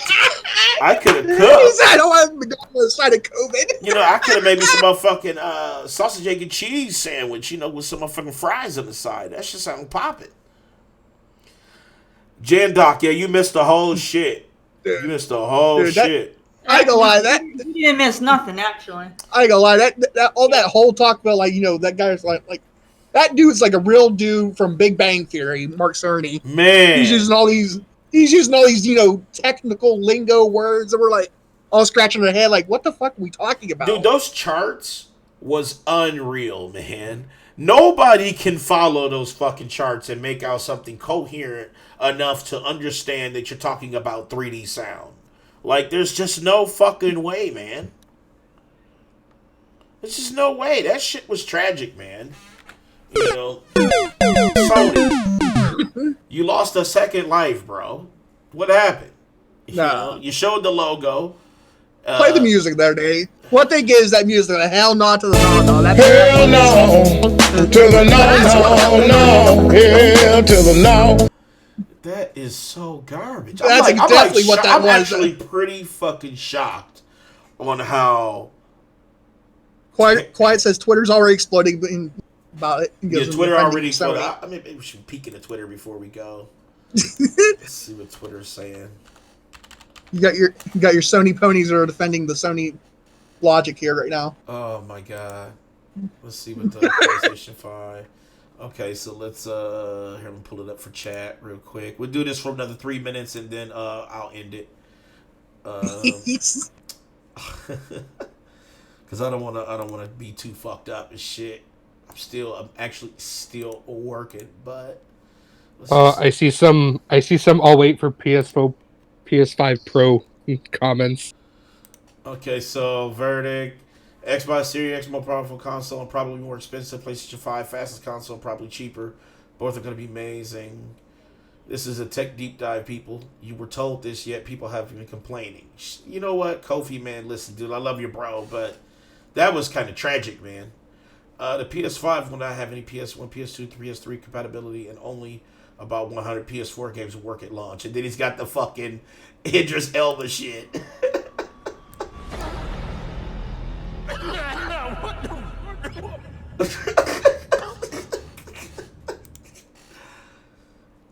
I could have cooked. He said, I don't want McDonald's with a side of COVID. You know, I could have made me some motherfucking sausage, egg, and cheese sandwich, you know, with some motherfucking fries on the side. That shit sound popping. Jan Doc, yeah, you missed the whole shit. Dude. You missed the whole shit. I ain't gonna lie, You didn't miss nothing, actually. I ain't gonna lie, that all that whole talk about, like, you know, that guy's like that dude's like a real dude from Big Bang Theory, Mark Cerny. Man. He's using all these, you know, technical lingo words that we're like all scratching our head, like, what the fuck are we talking about? Dude, those charts was unreal, man. Nobody can follow those fucking charts and make out something coherent enough to understand that you're talking about 3D sound. Like, there's just no fucking way, man. There's just no way. That shit was tragic, man. You know, Sony, you lost a second life, bro. What happened? You know, you showed the logo. Play the music there, Dave. What they get is that music. A hell no to the no. That's hell no to the no. Hell to the no. That is so garbage. That's exactly what that was. I'm actually pretty fucking shocked on how... Quiet says Twitter's already exploding about it. Yeah, Twitter already exploded. I mean, maybe we should peek into Twitter before we go. Let's see what Twitter's saying. You got your Sony ponies that are defending the Sony logic here right now. Oh my god. Let's see what the PlayStation 5. Okay, so let's here, let me pull it up for chat real quick. We'll do this for another 3 minutes and then I'll end it. Because I don't wanna be too fucked up and shit. I'm actually still working, but I see some. I'll wait for PS5 Pro comments. Okay, so verdict: Xbox Series X, more powerful console and probably more expensive. PlayStation 5, fastest console, probably cheaper. Both are going to be amazing. This is a tech deep dive, people. You were told this, yet people have been complaining. You know what, Kofi, man? Listen, dude, I love you, bro, but that was kind of tragic, man. The PS5 will not have any PS1, PS2, PS3 compatibility, and only about 100 PS4 games will work at launch. And then he's got the fucking Idris Elba shit.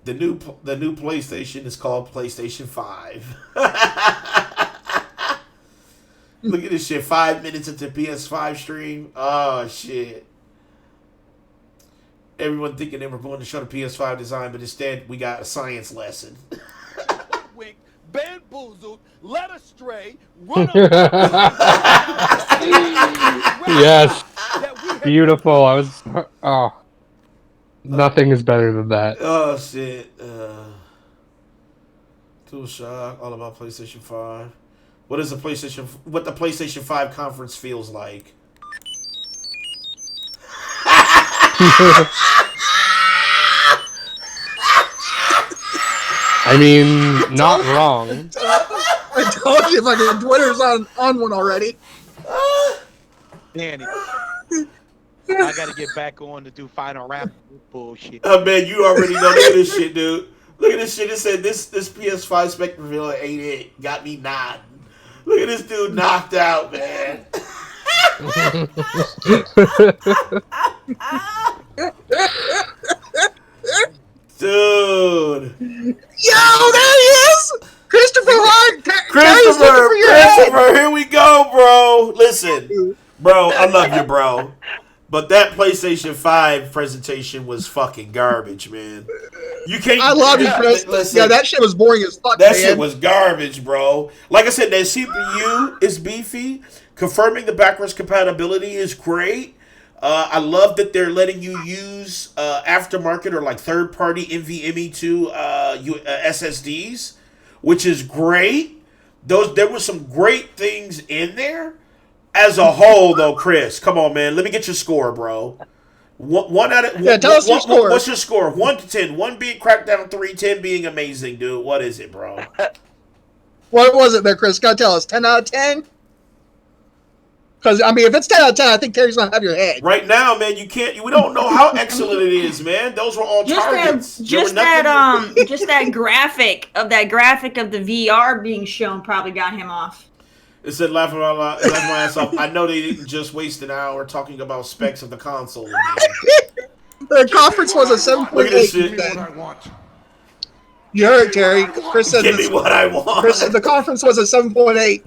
The new PlayStation is called PlayStation 5. Look at this shit. 5 minutes into PS5 stream. Oh shit. Everyone thinking they were going to show the PS5 design, but instead we got a science lesson. Bamboozled, led astray, run up. Yes. Beautiful. I was. Oh. Nothing is better than that. Oh shit. Tool Shock, all about PlayStation 5. What the PlayStation 5 conference feels like. I mean, not wrong. I told you, fucking Twitter's on one already. Danny, I gotta get back on to do final rap bullshit. Oh man, you already know. Look at this shit, dude. Look at this shit. It said this PS5 spec reveal ain't it. Got me nodding. Look at this dude knocked out, man. Dude. Yo, there he is! Christopher Hart! Christopher, here we go, bro. Listen, bro, I love you, bro. But that PlayStation 5 presentation was fucking garbage, man. You can't. I love you, Chris. Listen, yeah, that shit was boring as fuck, That man. shit was garbage, bro. Like I said, that CPU is beefy. Confirming the backwards compatibility is great. I love that they're letting you use aftermarket or like third-party NVMe2 SSDs, which is great. There were some great things in there. As a whole, though, Chris, come on, man. Let me get your score, bro. Tell us your score. What's your score? 1 to 10. 1 being Crackdown 3, 10 being amazing, dude. What is it, bro? What was it there, Chris? Gotta tell us. 10 out of 10? Because, I mean, if it's 10 out of 10, I think Terry's gonna have your head. Right now, man, we don't know how excellent it is, man. Those were all targets. Just that graphic of the VR being shown probably got him off. It said, laughing my ass off. I know they didn't just waste an hour talking about specs of the console again. The conference was a 7.8. Look at this shit. You heard, Terry. Chris said Give me what I want. Chris said the conference was a 7.8.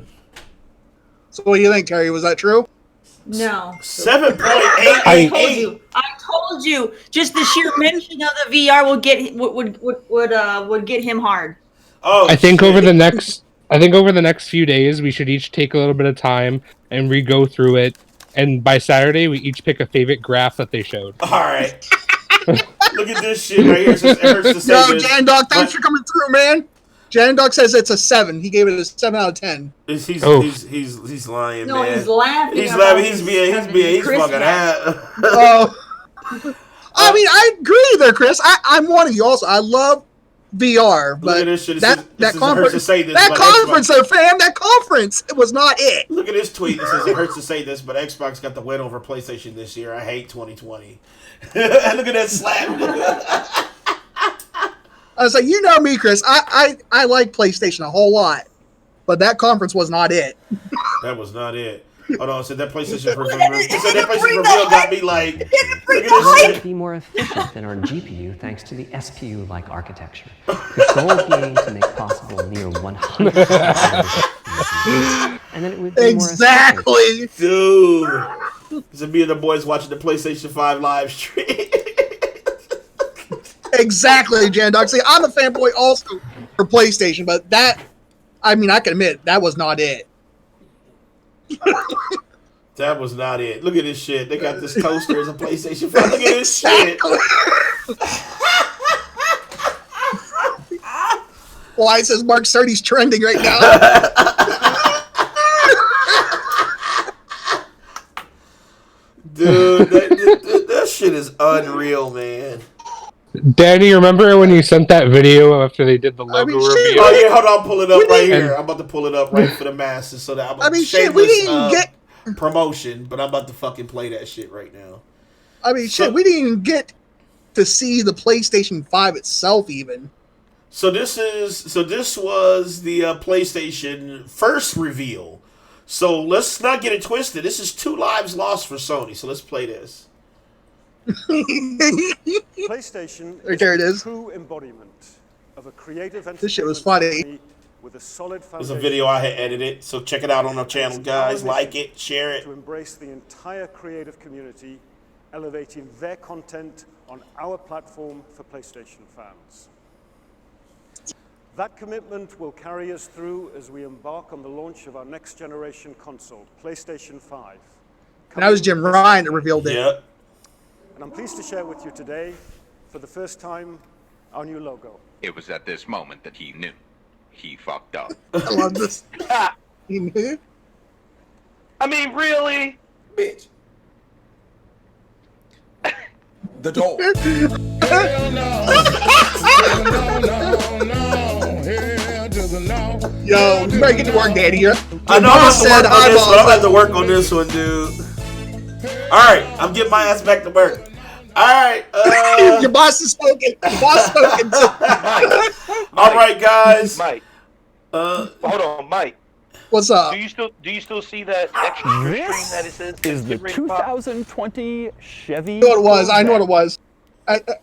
So what do you think, Terry? Was that true? No. 7.8. I told you. Just the sheer mention of the VR would get him hard. Oh, I think over the next few days, we should each take a little bit of time and re-go through it. And by Saturday, we each pick a favorite graph that they showed. All right. Look at this shit right here. It hurts to say Yo, Jan Dog, thanks for coming through, man. Jan Dog says it's a 7. He gave it a 7 out of 10. He's lying, No, man. he's laughing. He's laughing. He's fucking out. Oh. I mean, I agree there, Chris. I'm one of you also. I love VR, but Look at this shit. that conference, to say this, that conference there, fam, that conference, it was not it. Look at this tweet. It says, it hurts to say this, but Xbox got the win over PlayStation this year. I hate 2020. Look at that slap. I was like, you know me, Chris. I like PlayStation a whole lot, but that conference was not it. That was not it. Hold on, so that PlayStation reveal got me like. Look at this shit. Be more efficient than our GPU thanks to the SPU-like architecture. The goal being to make possible near 100%. and then it would be exactly. Dude. It's me and the boys watching the PlayStation 5 live stream. Exactly, Jan Dog. See, I'm a fanboy also for PlayStation, but that, I mean, I can admit, that was not it. That was not it. Look at this shit. They got this toaster as a PlayStation 5. Look at this shit. Why it says Mark Cerny's trending right now? Dude, that shit is unreal, man. Danny, remember when you sent that video after they did the logo reveal? Oh yeah, hold on, pull it up right here. I'm about to pull it up right for the masses, so that we didn't get promotion, but I'm about to fucking play that shit right now. I mean, we didn't even get to see the PlayStation 5 itself, even. So this was the PlayStation first reveal. So let's not get it twisted. This is 2 lives lost for Sony. So let's play this. PlayStation is a true embodiment of a creative this shit was funny. With a solid foundation. There's a video I had edited, so check it out on our channel, guys. Like it, share it. To embrace the entire creative community, elevating their content on our platform for PlayStation fans. That commitment will carry us through as we embark on the launch of our next generation console, PlayStation 5. That was Jim Ryan that revealed it. Yep. And I'm pleased to share with you today, for the first time, our new logo. It was at this moment that he knew. He fucked up. I love this. He knew? I mean, really? Bitch. The door. Hell no. Hell to the no. Yo, you better get to work, Daddy. I know I have to work on this one, dude. Alright, I'm getting my ass back to work. Alright, your boss is spoken. Your boss spoken. Alright, guys. Mike. Hold on, Mike. What's up? Do you still see that extra screen that it says? Is the 2020 Chevy? I know what it was. I know what it was.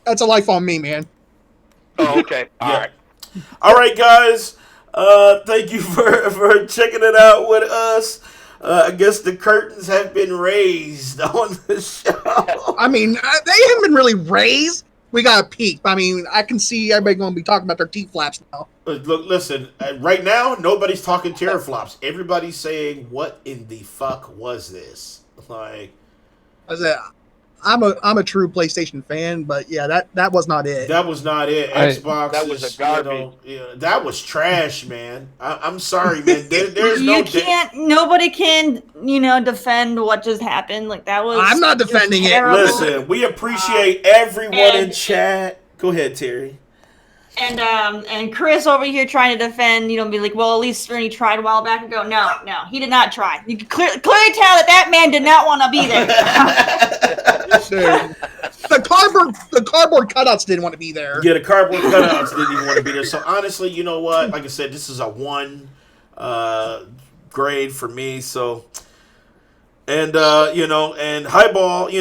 That's a life on me, man. Oh, okay. Alright. Alright, guys. Thank you for checking it out with us. I guess the curtains have been raised on the show. I mean, they haven't been really raised. We got a peek. I mean, I can see everybody going to be talking about their teeth flaps now. Look, listen. Right now, nobody's talking teraflops. Everybody's saying, "What in the fuck was this?" Like, I said, I'm a true PlayStation fan, but yeah, that was not it. That was not it. Xbox. That was a garbage. That was trash, man. I'm sorry, man. There's no. Nobody can, defend what just happened. Like that was. I'm not defending it. Listen, we appreciate everyone in chat. Go ahead, Terry. And Chris over here trying to defend, be like, well, at least Ernie tried a while back ago. No, he did not try. You can clearly tell that man did not want to be there. The cardboard cutouts didn't want to be there. Yeah, the cardboard cutouts didn't even want to be there. So honestly, you know what? Like I said, this is a 1 grade for me. So, and and Highball, he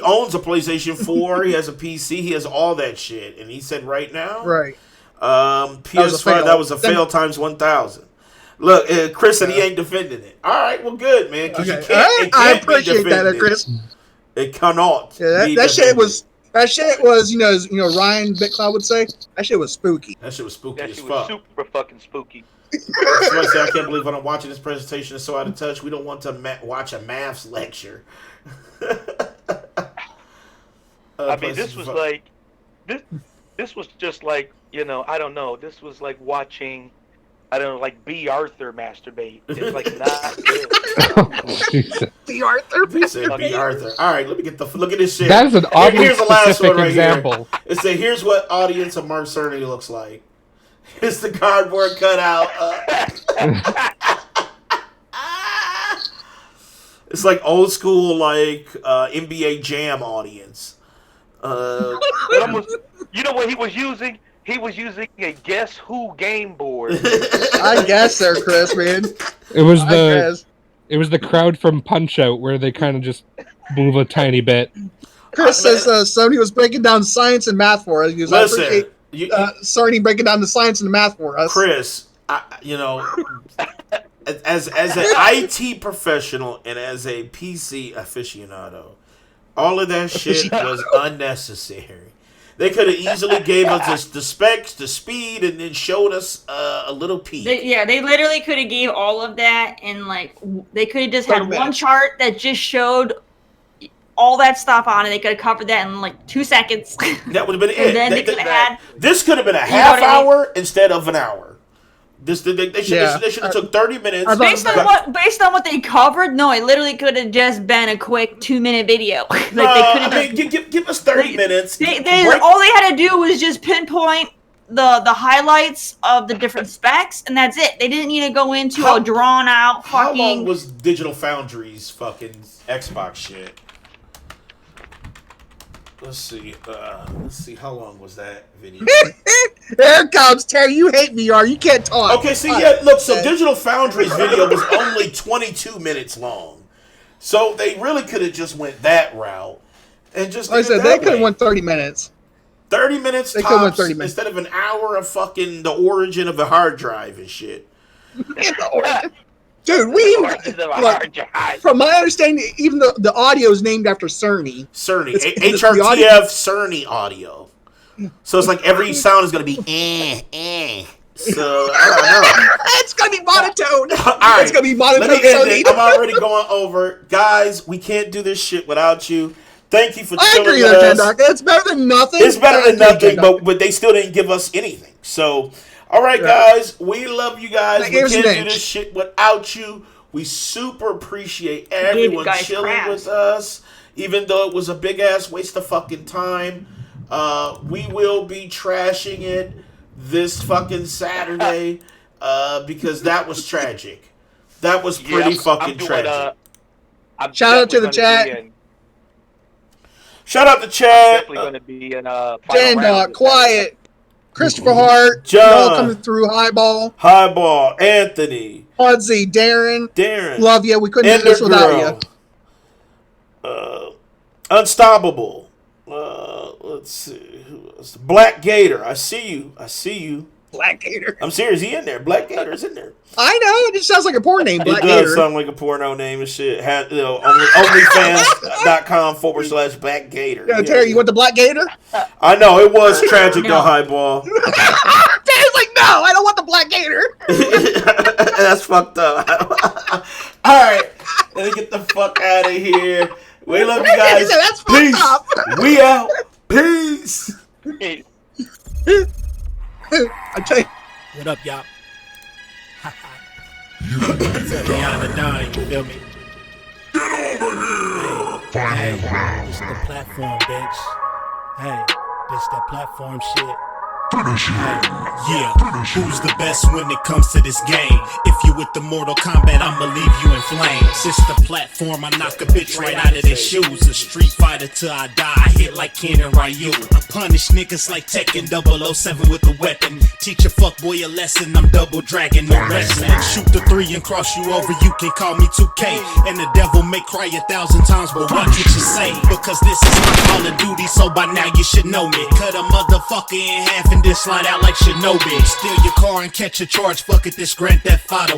owns a PlayStation 4. He has a PC. He has all that shit. And he said right now, right? PS5 that was a fail times 1,000. Look, Chris said he ain't defending it. All right, well, good, man. Because you can't. I appreciate that, Chris. It cannot. Yeah, that shit was. Ryan BitCloud would say that shit was spooky. That shit was spooky That as shit fuck. was super fucking spooky. Somebody said, I can't believe I'm watching this presentation. It's so out of touch. We don't want to watch a maths lecture. I mean, this was like, this was just like, I don't know. This was like watching, like B. Arthur masturbate. It's like not good. B. Arthur? He said B. Arthur. All right, let me get look at this shit. That is an Here's the last one right example. here. It said, here's what audience of Mark Cerny looks like. It's the cardboard cutout. It's like old school, like NBA Jam audience. You know what he was using? He was using a Guess Who game board. I guess there, Chris, man. It was the crowd from Punch Out where they kind of just move a tiny bit. Chris says Sony was breaking down science and math for us. Listen, Sony breaking down the science and the math for us. Chris, as an IT professional and as a PC aficionado, all of that shit was unnecessary. They could have easily gave us the specs, the speed, and then showed us a little peek. They literally could have gave all of that, and like they could have just had one chart that just showed all that stuff on it. They could have covered that in like 2 seconds. That would have been it. And then they could have had. This could have been a half hour instead of an hour. They should have took 30 minutes. Based on what they covered, no, it literally could have just been a quick 2-minute video. Give us 30 minutes. All they had to do was just pinpoint the highlights of the different specs, and that's it. They didn't need to go into a drawn out fucking. How long was Digital Foundry's fucking Xbox shit? Let's see. How long was that video? There it comes, Terry. You hate VR. You can't talk. Okay, see, yeah, look. So Digital Foundry's video was only 22 minutes long, so they really could have just went that route and just. Like I said, they could have went 30 minutes. 30 minutes. They could have went 30 minutes instead of an hour of fucking the origin of the hard drive and shit. Dude, from my understanding, even the audio is named after Cerny. Cerny, HRTF Cerny audio. So it's like every sound is going to be So, I don't know. It's going to be monotone. All right. It's going to be monotone. Let me end it. I'm already going over. Guys, we can't do this shit without you. Thank you for chilling with us. It's better than nothing. It's better than nothing, but they still didn't give us anything. So, all right, guys. We love you guys. We can't do this shit without you. We super appreciate everyone chilling with us, even though it was a big-ass waste of fucking time. We will be trashing it this fucking Saturday because that was tragic. That was pretty fucking tragic. Shout out to the chat. Shout out to chat. I'm definitely going to be in Jan Quiet. Christopher Hart, John coming through. Highball, Anthony, Oddsy, Darren, love you. We couldn't do this without you. Unstoppable. Let's see, who else? Black Gator. I see you. Black Gator. I'm serious. He in there. Black Gator's in there. I know. It just sounds like a porn name. Black Gator. It does sound like a porno name and shit. OnlyFans.com/Black Gator. Yeah, Terry, you want the Black Gator? I know. It was tragic, though, Highball. Terry's like, no, I don't want the Black Gator. That's fucked up. All right. Let me get the fuck out of here. We love you guys. That's Peace. Up. We out. Peace. I tell you. What up, y'all? Beyond the dime, you feel me? Get over here! Hey, this the platform, bitch. Hey, this that platform shit. Yeah, who's the best when it comes to this game? If you with the Mortal Kombat, I'ma leave you in flames. It's the platform, I knock a bitch right out of their shoes. A Street Fighter till I die, I hit like Ken and Ryu. I punish niggas like Tekken 007 with a weapon. Teach a fuckboy a lesson, I'm double dragon, no wrestling. Shoot the 3 and cross you over, you can call me 2K. And the devil may cry 1,000 times, but watch what you say. Because this is my Call of Duty, so by now you should know me. Cut a motherfucker in half and then slide out like Shinobi. Steal your car and catch a charge, fuck it, this Grand Theft Auto.